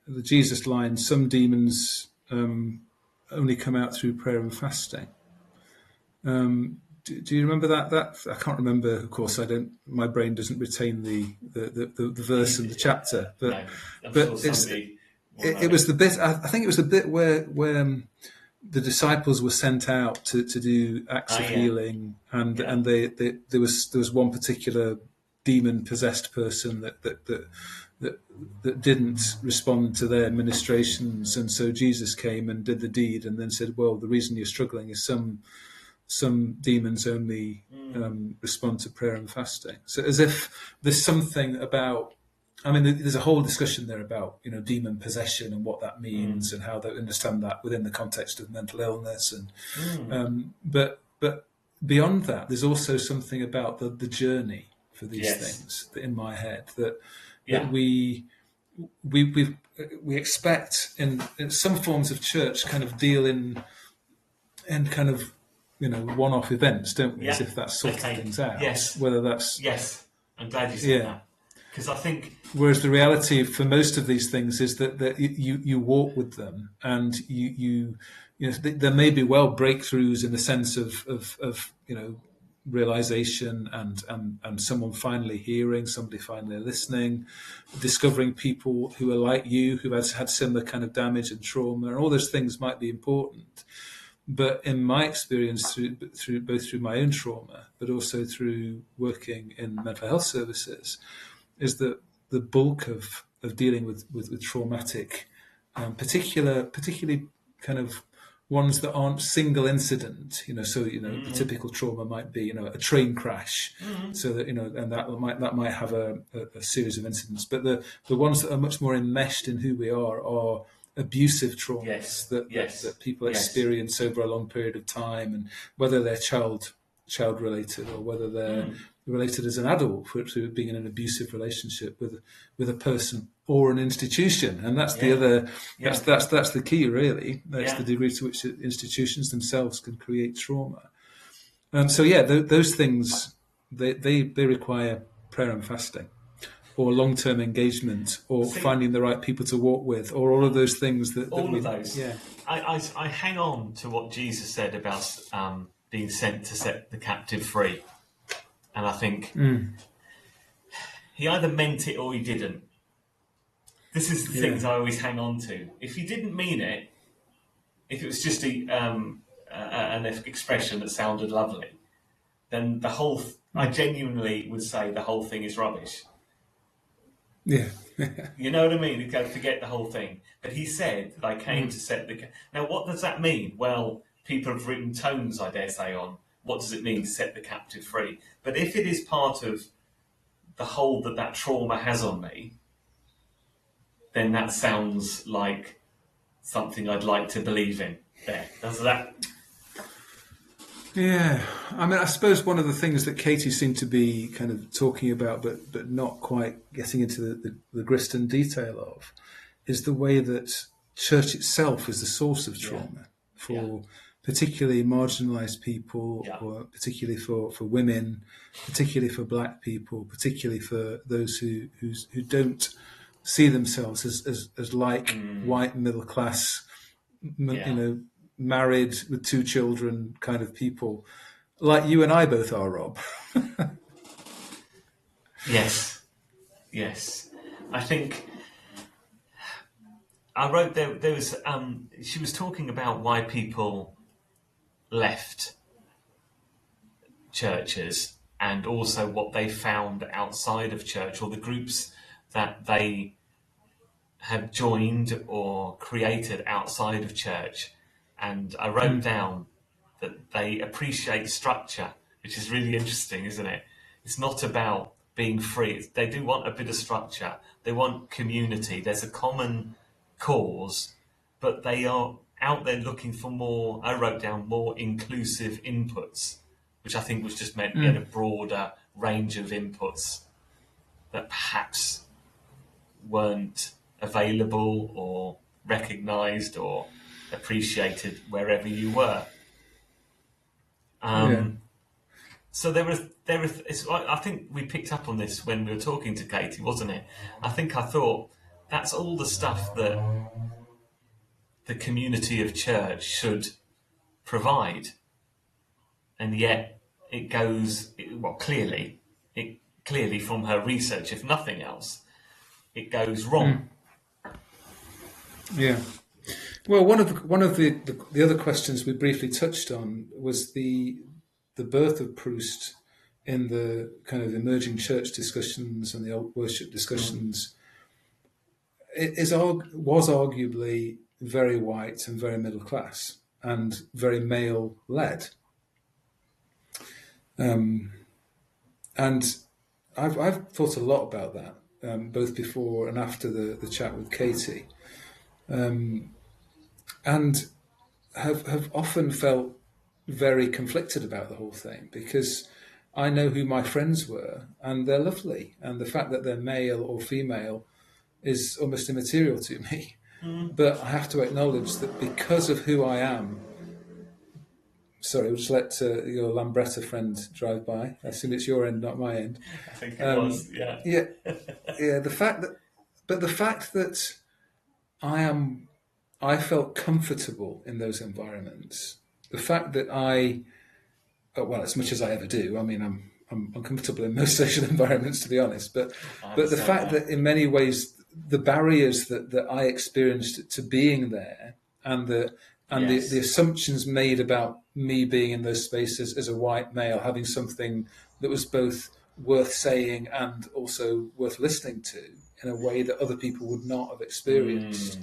the Jesus line. Some demons only come out through prayer and fasting. Do you remember that? That I can't remember. Of course, I don't. My brain doesn't retain the verse and the chapter. But No, I'm but sure somebody it was the bit. I think it was the bit where the disciples were sent out to do acts of healing, and there was one particular demon possessed person that didn't respond to their ministrations, and so Jesus came and did the deed, and then said, "Well, the reason you're struggling is some demons only respond to prayer and fasting." So as if there's something about, I mean, there's a whole discussion there about, demon possession and what that means and how they understand that within the context of mental illness. And but beyond that, there's also something about the journey for these things that in my head that we expect in some forms of church kind of deal in kind of one-off events, don't we? As if that sorts things out. Yes. Whether that's I'm glad you said that, because I think. Whereas the reality for most of these things is that you walk with them, and you there may be breakthroughs in the sense of realization and someone finally hearing, somebody finally listening, discovering people who are like you, who have had similar kind of damage and trauma, and all those things might be important. But in my experience, through both my own trauma, but also through working in mental health services, is that the bulk of dealing with traumatic, particularly kind of ones that aren't single incident, the typical trauma might be, a train crash, so that, and that might have a series of incidents. But the ones that are much more enmeshed in who we are abusive traumas that people experience over a long period of time, and whether they're child related or whether they're related as an adult through being in an abusive relationship with a person or an institution. And that's the other that's the key, really. That's the degree to which institutions themselves can create trauma. Those things they require prayer and fasting, or long-term engagement, or finding the right people to walk with, or all of those things of those. Yeah. I hang on to what Jesus said about being sent to set the captive free. And I think he either meant it or he didn't. This is the things I always hang on to. If he didn't mean it, if it was just an expression that sounded lovely, then I genuinely would say the whole thing is rubbish. Yeah. You know what I mean? You go, forget the whole thing. But he said they came to set the. Now, what does that mean? Well, people have written tomes, I dare say, on what does it mean to set the captive free. But if it is part of the hold that that trauma has on me, then that sounds like something I'd like to believe in. There, does that? Yeah, I mean, I suppose one of the things that Katie seemed to be kind of talking about, but not quite getting into the grist and detail of, is the way that church itself is the source of trauma for particularly marginalised people, or particularly for women, particularly for black people, particularly for those who don't see themselves as like white middle class, married with 2 children kind of people, like you and I both are, Rob. Yes. I think I wrote there was she was talking about why people left churches and also what they found outside of church or the groups that they have joined or created outside of church. And I wrote down that they appreciate structure, which is really interesting, isn't it? It's not about being free. They do want a bit of structure. They want community. There's a common cause, but they are out there looking for more. I wrote down more inclusive inputs, which I think was just meant get a broader range of inputs that perhaps weren't available or recognised or appreciated wherever you were. So there was. I think we picked up on this when we were talking to Katie, wasn't it? I thought that's all the stuff that the community of church should provide, and yet it goes clearly from her research, if nothing else, it goes wrong. Yeah. Well, one of the other questions we briefly touched on was the birth of Proust in the kind of emerging church discussions and the old worship discussions. It was arguably very white and very middle class and very male led. And I've thought a lot about that, both before and after the chat with Katie, and have often felt very conflicted about the whole thing, because I know who my friends were and they're lovely, and the fact that they're male or female is almost immaterial to me. But I have to acknowledge that because of who I am. Sorry, we'll just let your Lambretta friend drive by. I assume it's your end, not my end. I think it was, yeah. Yeah. The fact that I felt comfortable in those environments. The fact that as much as I ever do. I mean, I'm uncomfortable in most social environments, to be honest. But the fact that in many ways the barriers that I experienced to being there, and the assumptions made about me being in those spaces as a white male, having something that was both worth saying and also worth listening to in a way that other people would not have experienced.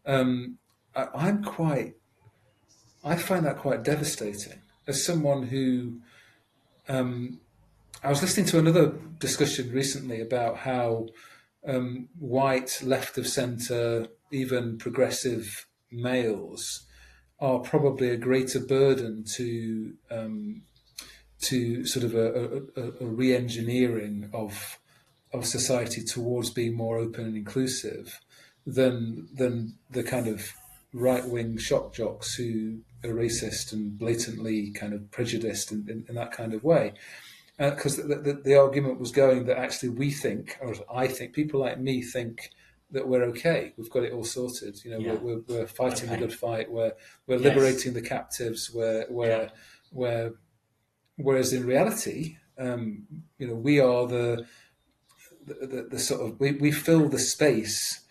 I find that quite devastating. As someone who, I was listening to another discussion recently about how white, left of centre, even progressive males are probably a greater burden to sort of a re-engineering of society towards being more open and inclusive than the kind of right-wing shock jocks who are racist and blatantly kind of prejudiced in that kind of way. Because the argument was going that actually we think, or I think, people like me think that we're okay. We've got it all sorted. We're fighting the good fight. We're liberating the captives. Whereas in reality, we are the sort of we fill the space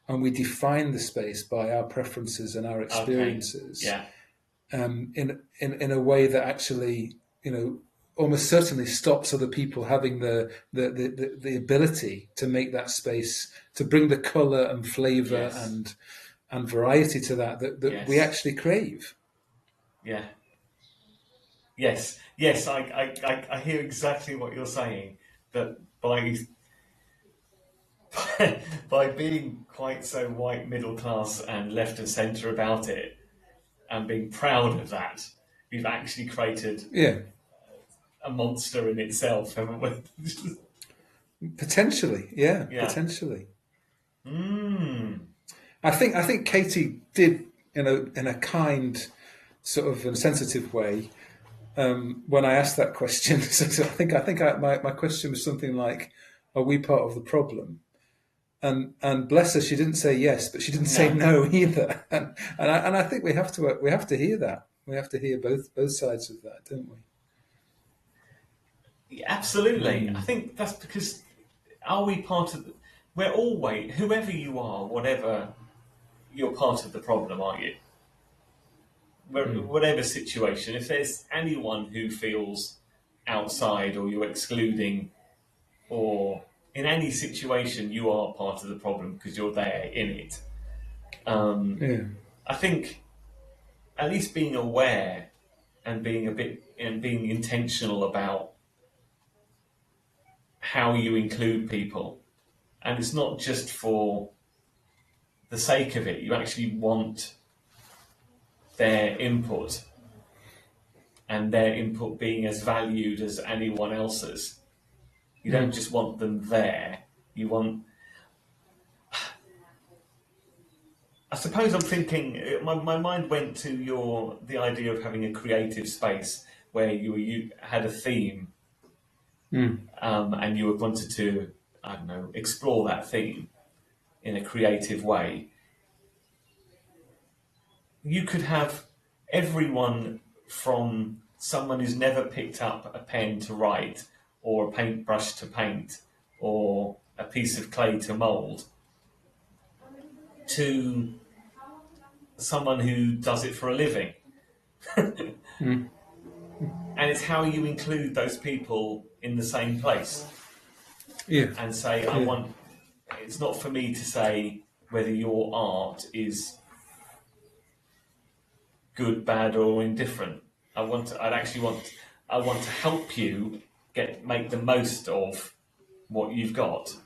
and we define the space by our preferences and our experiences. Okay. Yeah. In a way that actually almost certainly stops other people having the ability to make that space, to bring the colour and flavour Yes. and variety to that we Yes. actually crave. Yeah. Yes. Yes. I hear exactly what you're saying. That by being quite so white middle class and left of centre about it, and being proud of that, we've actually created Yeah, a monster in itself, haven't we? potentially. Yeah, Yeah. potentially. Mm. I think Katie did in a kind, sort of and sensitive way when I asked that question. So my question was something like, "Are we part of the problem?" And bless her, she didn't say yes, but she didn't say No. no either. And I think we have to hear that. We have to hear both sides of that, don't we? Yeah, absolutely. I Mm. think that's because are we part of? We're always whoever you are, whatever you're part of the problem, aren't you? Mm. Whatever situation, if there's anyone who feels outside or you're excluding, or in any situation you are part of the problem because you're there in it. Yeah. I think at least being aware and being intentional about how you include people, and it's not just for the sake of it. You actually want their input, and their input being as valued as anyone else's. You don't Mm. just want them there. You want. I suppose I'm thinking. My mind went to the idea of having a creative space where you had a theme, Mm. and you wanted to, I don't know, explore that theme in a creative way. You could have everyone from someone who's never picked up a pen to write, or a paintbrush to paint, or a piece of clay to mould, to someone who does it for a living. Mm. And it's how you include those people in the same place Yeah. and say, Yeah. it's not for me to say whether your art is good, bad, or indifferent. I want to help you make the most of what you've got.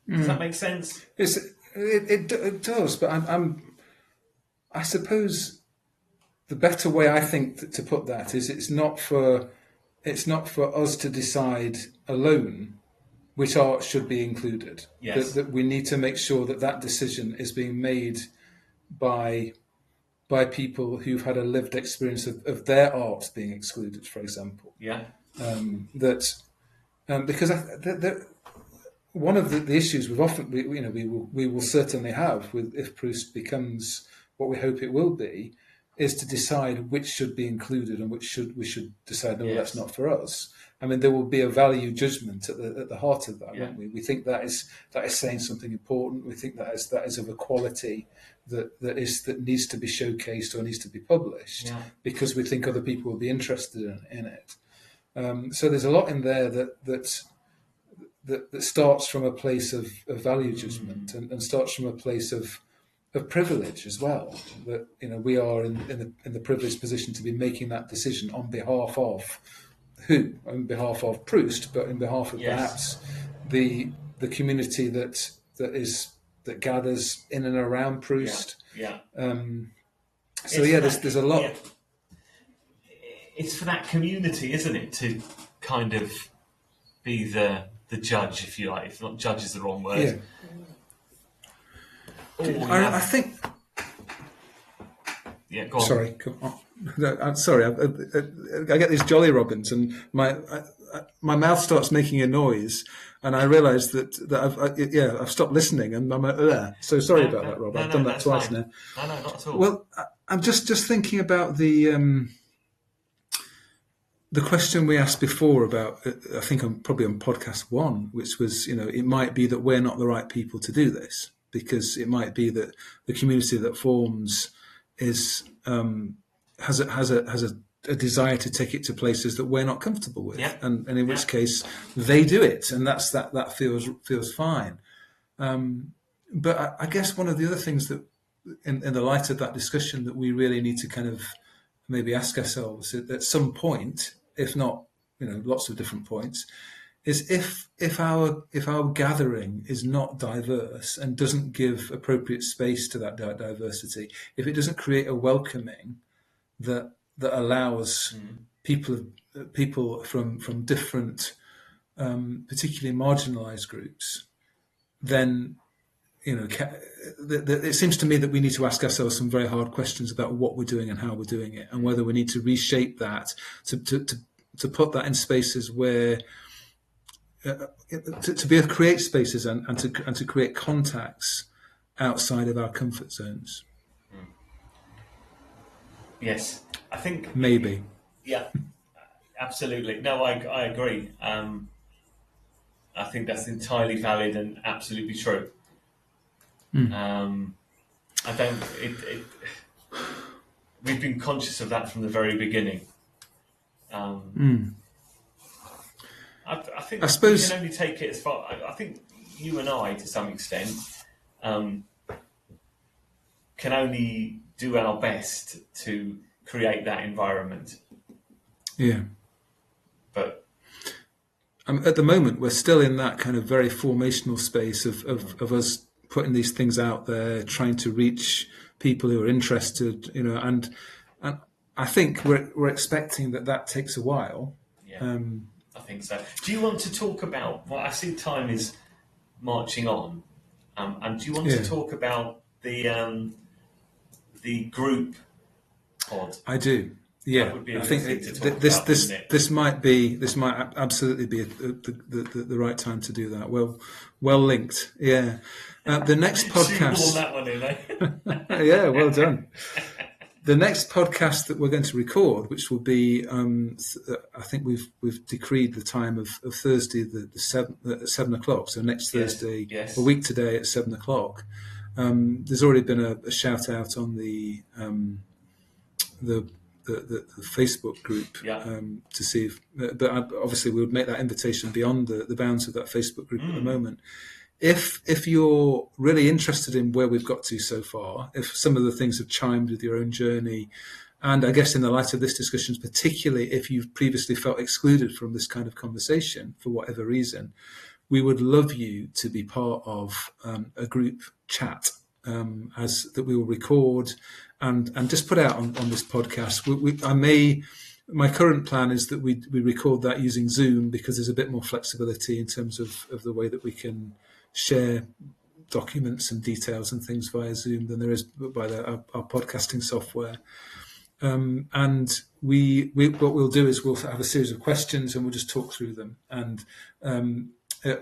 Does that make sense? It does, but I suppose the better way I think to put that is it's not for us to decide alone which art should be included. That Yes. that we need to make sure that decision is being made by people who've had a lived experience of their art being excluded, for example. Yeah. That because one of the issues we will certainly have with if Proust becomes what we hope it will be, is to decide which should be included and which we should decide no, that's Yes. not for us. I mean, there will be a value judgment at the heart of that, Yeah. won't we? We think that is saying something important. We think that is of a quality that needs to be showcased or needs to be published, Yeah. because we think other people will be interested in it. So there's a lot in there that starts from a place of value judgment and starts from a place of privilege as well. That we are in the privileged position to be making that decision on behalf of who? On behalf of Proust, but in behalf of Yes. perhaps the community that gathers in and around Proust. Yeah. So there's a lot. Yeah. It's for that community, isn't it, to kind of be the judge, if you like. If not, judge is the wrong word. Yeah. I think. Yeah, go on. Sorry, come on. No, I'm sorry. I get these Jolly Robins, and my mouth starts making a noise, and I realise that I've stopped listening, and I'm there. So sorry about that, Rob. I've done that twice fine. now. No, not at all. Well, I'm just thinking about the question we asked before about. I think I'm probably on podcast 1, which was it might be that we're not the right people to do this, because it might be that the community that forms is has a a desire to take it to places that we're not comfortable with, Yeah. and in which case they do it, and that feels fine. But I guess one of the other things that, in the light of that discussion, that we really need to kind of maybe ask ourselves at some point, if not, lots of different points, is if our gathering is not diverse and doesn't give appropriate space to that diversity, if it doesn't create a welcoming that allows people from different, particularly marginalised groups, then it seems to me that we need to ask ourselves some very hard questions about what we're doing and how we're doing it, and whether we need to reshape that to put that in spaces where to be able to create spaces and to create contacts outside of our comfort zones. Yes, I think maybe. Yeah, absolutely. No, I agree. I think that's entirely valid and absolutely true. I don't. We've been conscious of that from the very beginning. I think I suppose we can only take it as far. I think you and I, to some extent, can only do our best to create that environment. Yeah. But at the moment, we're still in that kind of very formational space of us putting these things out there, trying to reach people who are interested, and I think we're expecting that takes a while. Yeah, I think so. Do you want to talk about? Well, I see time is marching on, and do you want to talk about the group pod? I do. Yeah, I think this might absolutely be the right time to do that. Well linked. Yeah. The next podcast. That one in, eh? Yeah, well done. The next podcast that we're going to record, which will be, I think we've decreed the time of Thursday, the 7:00. So next Thursday, a week today at 7:00. There's already been a shout out on the Facebook group to see if, but obviously we would make that invitation beyond the bounds of that Facebook group at the moment. If you're really interested in where we've got to so far, if some of the things have chimed with your own journey, and I guess in the light of this discussion, particularly if you've previously felt excluded from this kind of conversation for whatever reason, we would love you to be part of a group chat that we will record and just put out on this podcast. My current plan is that we record that using Zoom, because there's a bit more flexibility in terms of the way that we can share documents and details and things via Zoom than there is by our podcasting software. And what we'll do is we'll have a series of questions and we'll just talk through them. And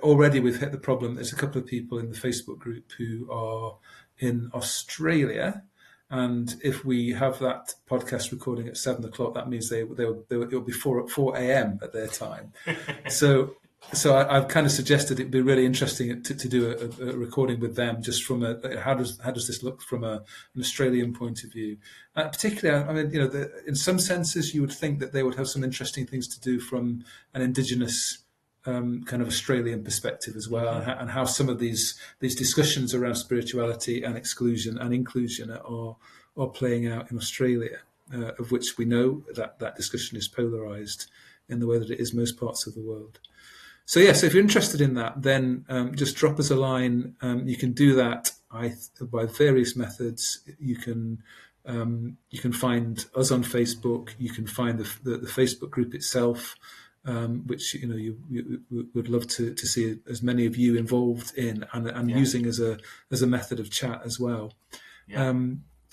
already we've hit the problem. There's a couple of people in the Facebook group who are in Australia, and if we have that podcast recording at 7:00, that means it'll be 4 a.m. at their time. So I've kind of suggested it'd be really interesting to do a recording with them, just from how does this look from an Australian point of view. Particularly, I mean, in some senses, you would think that they would have some interesting things to do from an Indigenous kind of Australian perspective as well, and how some of these discussions around spirituality and exclusion and inclusion are playing out in Australia, of which we know that discussion is polarised in the way that it is most parts of the world. So so if you're interested in that, then just drop us a line. You can do that by various methods. You can find us on Facebook. You can find the Facebook group itself, which you would love to see as many of you involved in and using as a method of chat as well. Yeah.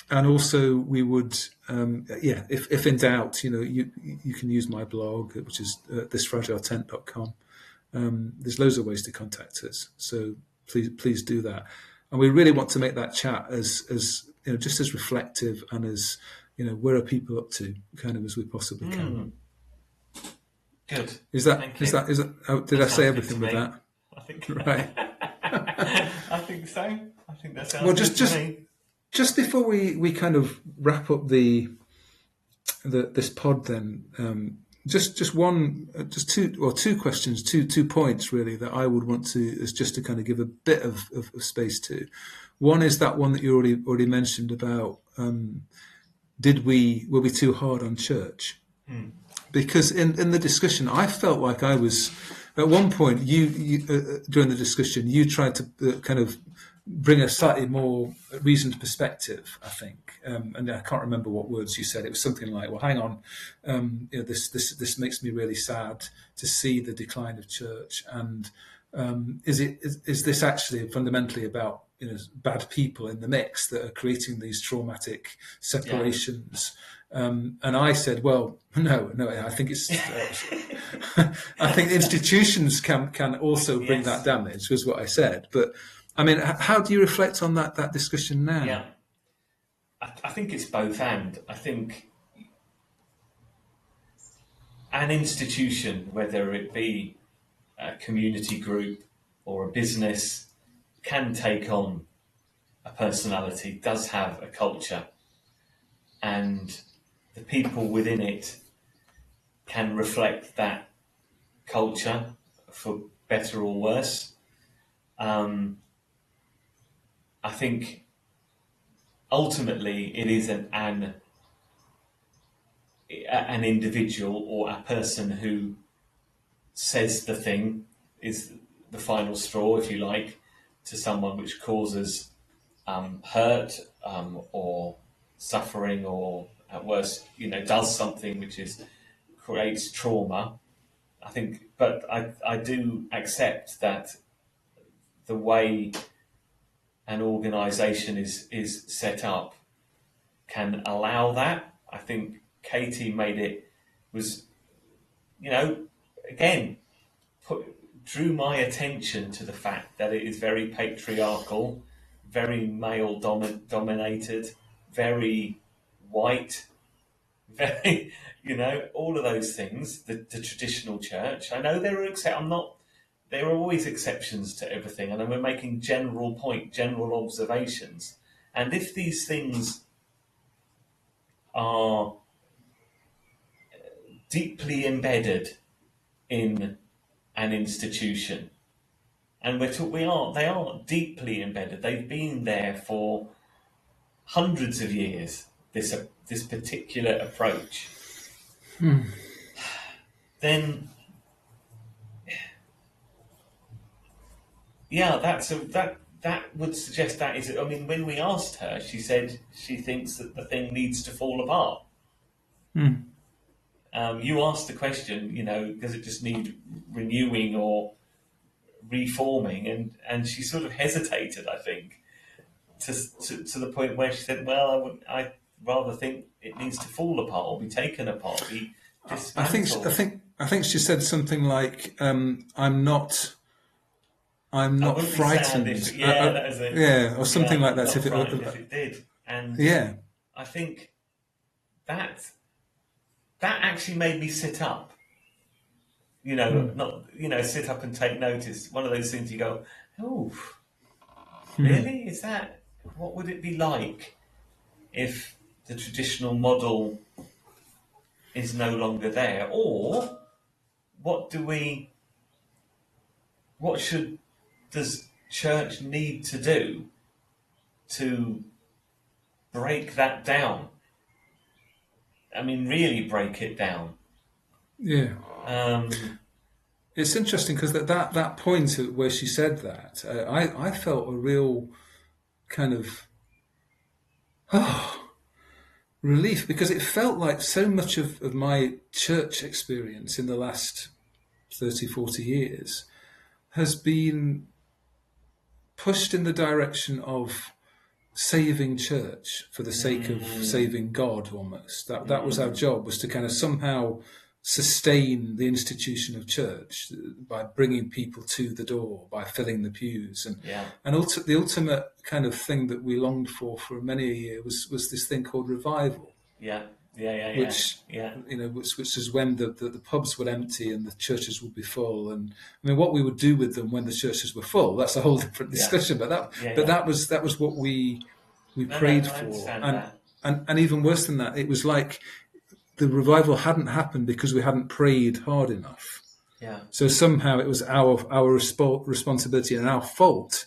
And also we would, if in doubt, you can use my blog, which is thisfragiletent.com. There's loads of ways to contact us, so please do that. And we really want to make that chat as just as reflective and as where are people up to, kind of as we possibly can. Good. Is that did I say everything with that? I think right. I think so. I think that sounds good to me. Just before we kind of wrap up the this pod then. Just two questions, two points really that I would want to is just to kind of give a bit of space to. One is that one that you already mentioned about were we too hard on church? Because in the discussion, I felt like I was at one point. You during the discussion, you tried to kind of bring a slightly more reasoned perspective, I think, and I can't remember what words you said. It was something like, "Well, hang on, this makes me really sad to see the decline of church, and is this actually fundamentally about bad people in the mix that are creating these traumatic separations?" And I said, "Well, no. I think it's. I think institutions can also bring that damage," was what I said, but. I mean, how do you reflect on that discussion now? Yeah, I think it's both and. I think an institution, whether it be a community group or a business, can take on a personality, does have a culture, and the people within it can reflect that culture for better or worse. I think ultimately it is an individual or a person who says the thing is the final straw, if you like, to someone, which causes hurt or suffering, or at worst, does something which creates trauma. I think, but I do accept that the way an organisation is set up can allow that. I think Katie drew my attention to the fact that it is very patriarchal, very male dominated, very white, very, all of those things, the traditional church. I know there are always exceptions to everything, and we're making general observations. And if these things are deeply embedded in an institution, and they are deeply embedded. They've been there for hundreds of years. This particular approach, then. Yeah, that would suggest that is. I mean, when we asked her, she said she thinks that the thing needs to fall apart. You asked the question, does it just need renewing or reforming? And she sort of hesitated, I think, to the point where she said, "Well, I'd rather think it needs to fall apart or be taken apart, be dismantled." I think she said something like, "I'm not frightened." Or something like that. If it did, and I think that actually made me sit up. Sit up and take notice. One of those things you go, "Oh, really? Is that what would it be like if the traditional model is no longer there, or does church need to do to break that down? I mean, really break it down." Yeah. It's interesting because that point where she said that, I felt a real kind of relief, because it felt like so much of my church experience in the last 30, 40 years has been pushed in the direction of saving church for the sake of saving God, almost. That was our job, was to kind of somehow sustain the institution of church by bringing people to the door, by filling the pews. The ultimate kind of thing that we longed for many a year was this thing called revival. Which is when the pubs would empty and the churches would be full. And I mean, what we would do with them when the churches were full, that's a whole different discussion. But that was what we prayed for. And even worse than that, it was like the revival hadn't happened because we hadn't prayed hard enough. Yeah. So somehow it was our responsibility and our fault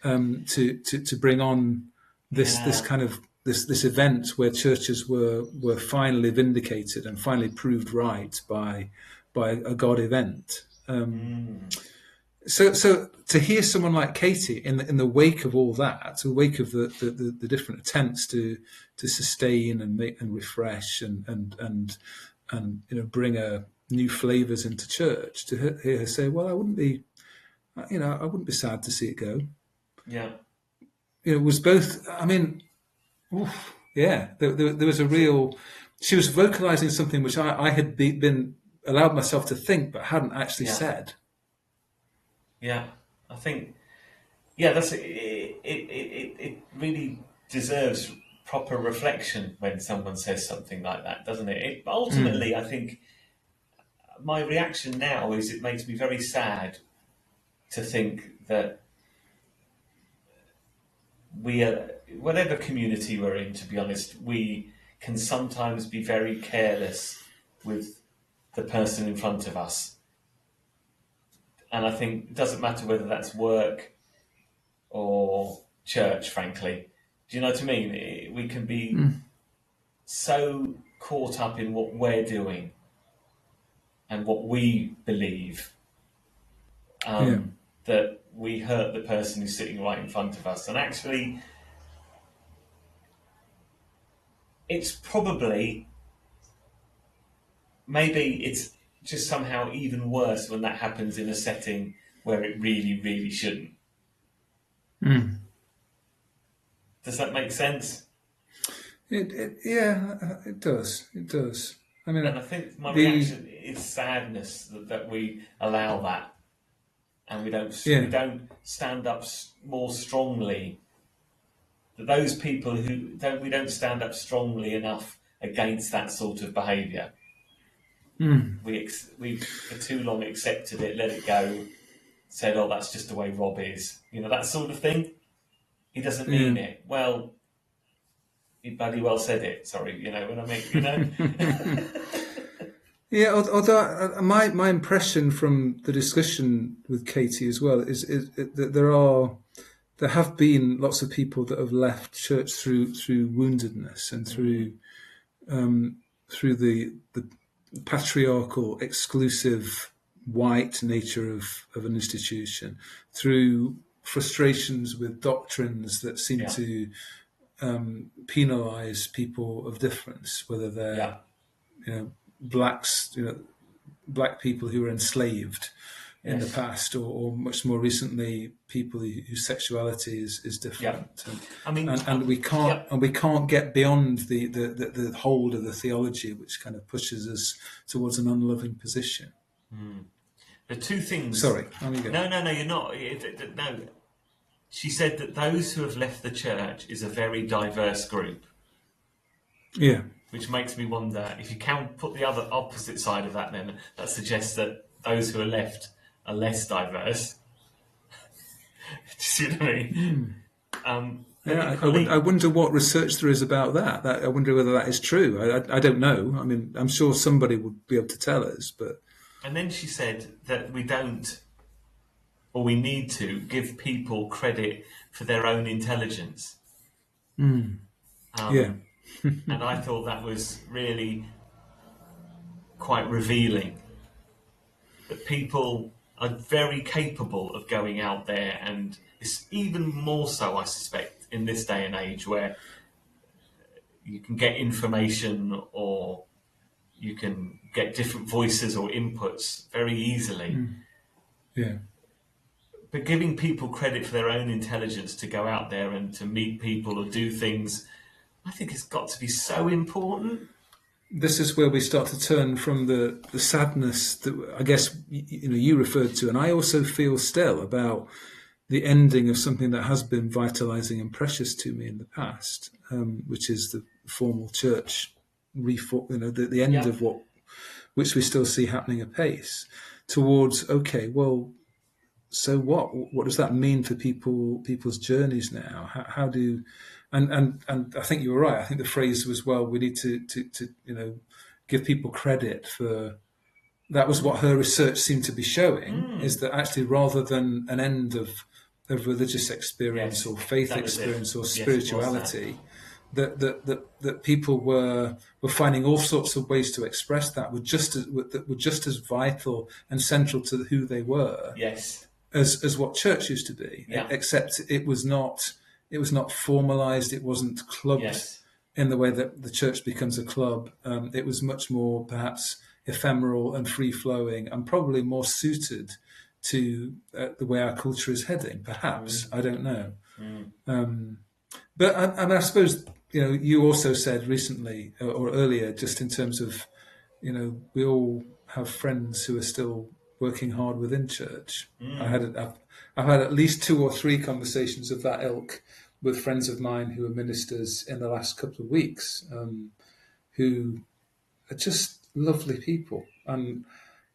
to bring on this kind of this event where churches were finally vindicated and finally proved right by a God event. So to hear someone like Katie in the wake of all that, the wake of the different attempts to sustain and make and refresh and bring new flavors into church, to hear her say, "Well, I wouldn't be sad to see it go." Yeah. It was both. I mean, oof, yeah, there was a real. She was vocalizing something which I had been allowed myself to think, but hadn't actually said. Yeah, I think. Yeah, that's it. It really deserves proper reflection when someone says something like that, doesn't it? Ultimately, I think my reaction now is it makes me very sad to think that we are, whatever community we're in, to be honest, we can sometimes be very careless with the person in front of us. And I think it doesn't matter whether that's work or church, frankly. Do you know what I mean? We can be so caught up in what we're doing and what we believe that we hurt the person who's sitting right in front of us. And actually, it's probably, maybe it's just somehow even worse when that happens in a setting where it really, really shouldn't. Does that make sense? It does. It does. I mean, and I think my reaction is sadness that we allow that, and we don't stand up more strongly. That those people we don't stand up strongly enough against that sort of behaviour. We for too long accepted it, let it go, said, "Oh, that's just the way Rob is," that sort of thing. He doesn't mean it. Well, he bloody well said it. Sorry, what I mean. Yeah, although my impression from the discussion with Katie as well is that there have been lots of people that have left church through woundedness and through the patriarchal, exclusive, white nature of an institution, through frustrations with doctrines that seem to penalise people of difference, whether they're blacks, black people who were enslaved in the past, or much more recently, people whose sexuality is different. And we can't get beyond the hold of the theology, which kind of pushes us towards an unloving position. The two things. Sorry, on you go. No, you're not. No, she said that those who have left the church is a very diverse group. Yeah. Which makes me wonder if you can put the other opposite side of that. Then that suggests that those who are left are less diverse. Do you see what I mean? I wonder what research there is about that. I wonder whether that is true. I don't know. I mean, I'm sure somebody would be able to tell us. But and then she said that we don't, or we need to, give people credit for their own intelligence. And I thought that was really quite revealing. That people are very capable of going out there, and it's even more so, I suspect, in this day and age where you can get information or you can get different voices or inputs very easily. But giving people credit for their own intelligence to go out there and to meet people or do things, I think it's got to be so important. This is where we start to turn from the sadness that I guess you referred to, and I also feel still, about the ending of something that has been vitalising and precious to me in the past, which is the formal church reform. The end of which we still see happening apace, towards so what? What does that mean for people's journeys now? How do and I think you were right. I think the phrase was, well, we need to give people credit for. That was what her research seemed to be showing, is that actually rather than an end of religious experience Yes, or faith that was it. experience or Yes, it was spirituality, that people were finding all sorts of ways to express that that were just as vital and central to who they were Yes. as what church used to be. Yeah. Except it was not formalized. It wasn't clubbed Yes. in the way that the church becomes a club. It was much more perhaps ephemeral and free flowing, and probably more suited to the way our culture is heading. Perhaps I don't know. But I suppose you also said recently or earlier, just in terms of we all have friends who are still working hard within church. I've had at least 2 or 3 conversations of that ilk with friends of mine who are ministers in the last couple of weeks, who are just lovely people, and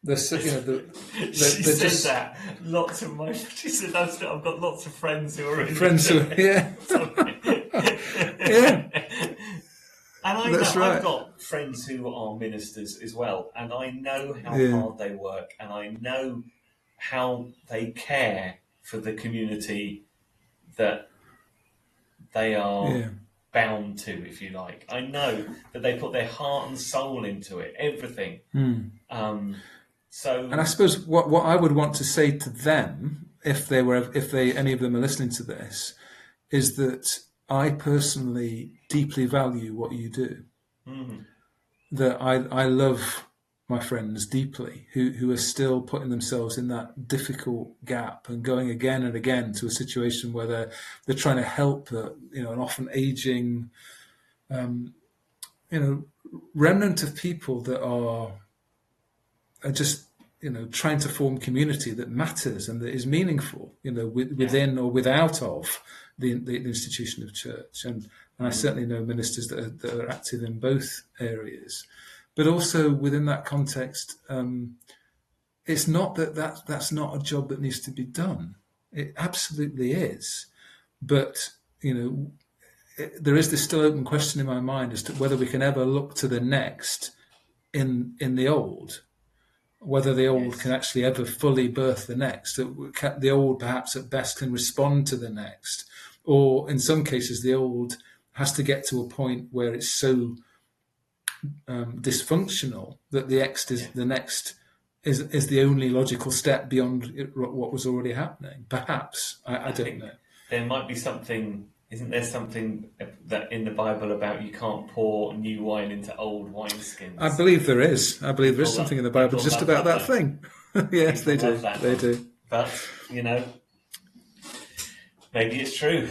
they're she said just, that lots of my. She said I've got lots of friends who are in friends who yeah. Yeah. And I That's know right. I've got friends who are ministers as well, and I know how hard they work, and I know how they care for the community that they are bound to, if you like. I know that they put their heart and soul into it, everything. And I suppose what I would want to say to them, if any of them are listening to this, is that I personally deeply value what you do. That I love my friends deeply who are still putting themselves in that difficult gap and going again and again to a situation where they're trying to help an often aging remnant of people that are just trying to form community that matters and that is meaningful, within or without of the institution of church. And I certainly know ministers that are active in both areas. But also within that context, it's not that's not a job that needs to be done. It absolutely is. But, there is this still open question in my mind as to whether we can ever look to the next in the old, whether the old can actually ever fully birth the next. The old perhaps at best can respond to the next. Or in some cases, the old has to get to a point where it's so dysfunctional that the next is the only logical step beyond what was already happening. Perhaps I don't know. There might be something. Isn't there something that in the Bible about you can't pour new wine into old wineskins? I believe there is. I believe there is something in the Bible just about that thing. Yes, they do. They do. But maybe it's true.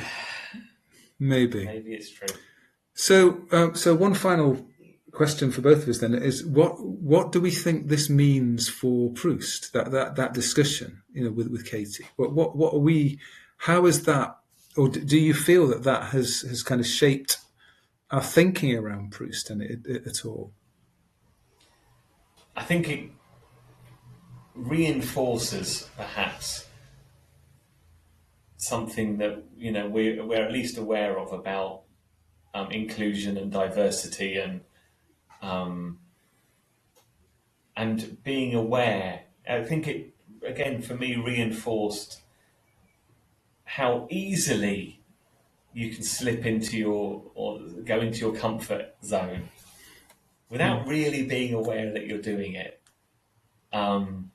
Maybe it's true. So one final question for both of us then is what do we think this means for Proust? That discussion, with Katie. What are we? How is that? Or do you feel that has kind of shaped our thinking around Proust and it at all? I think it reinforces perhaps something that we're at least aware of about inclusion and diversity and being aware. I think it again for me reinforced how easily you can slip into or go into your comfort zone without really being aware that you're doing it, and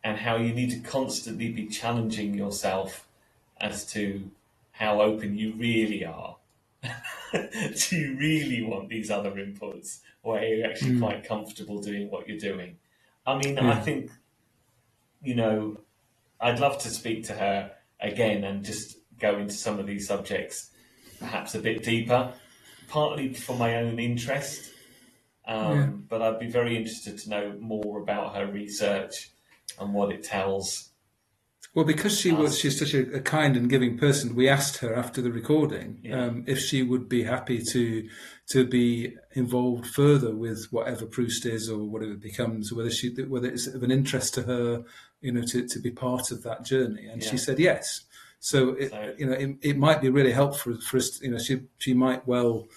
how you need to constantly be challenging yourself as to how open you really are. Do you really want these other inputs, or are you actually quite comfortable doing what you're doing? I mean, I think, I'd love to speak to her again and just go into some of these subjects perhaps a bit deeper, partly for my own interest, but I'd be very interested to know more about her research and what it tells. Well, because she's such a kind and giving person, we asked her after the recording if she would be happy to be involved further with whatever Proust is or whatever it becomes, whether it's of an interest to her, to be part of that journey. And she said yes. So it might be really helpful for us. She might well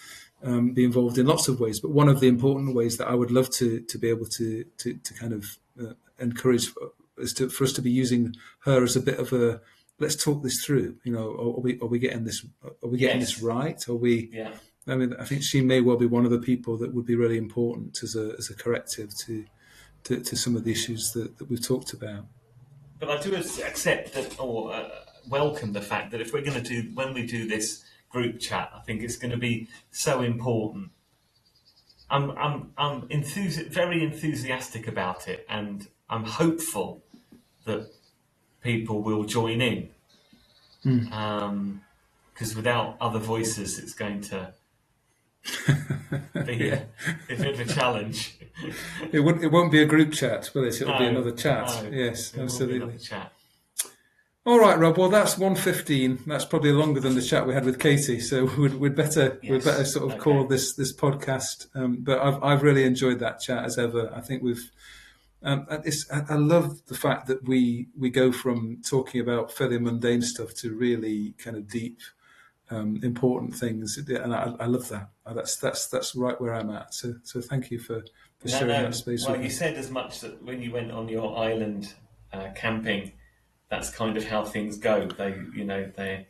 be involved in lots of ways. But one of the important ways that I would love to be able to kind of encourage is for us to be using her as a bit of a, let's talk this through. You know, are we getting this? Are we getting this right? Are we? Yeah. I mean, I think she may well be one of the people that would be really important as a corrective to some of the issues that we've talked about. But I do accept that, or welcome the fact that if we're going to when we do this group chat, I think it's going to be so important. I'm very enthusiastic about it, and I'm hopeful that people will join in. Because without other voices, it's going to be a bit of a challenge. It won't be a group chat, will it? It'll be another chat. No, yes, absolutely. Another chat. All right, Rob. Well, that's 1:15. That's probably longer than the chat we had with Katie. So we'd better sort of call this podcast. But I've really enjoyed that chat as ever. I think we've. I love the fact that we go from talking about fairly mundane stuff to really kind of deep, important things, and I love that. That's right where I'm at. So thank you for sharing that space. Well, with you me. said as much that when you went on your island camping, that's kind of how things go. They go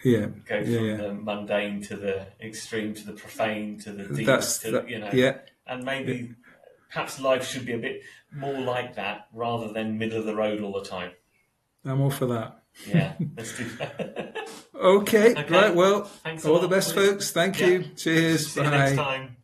from the mundane to the extreme to the profane to the deep. And maybe perhaps life should be a bit more like that rather than middle of the road all the time. I'm all for that. Yeah, let's do that. Okay, right. Well, thanks all the best, folks. Thank you. Cheers. See Bye. you next time.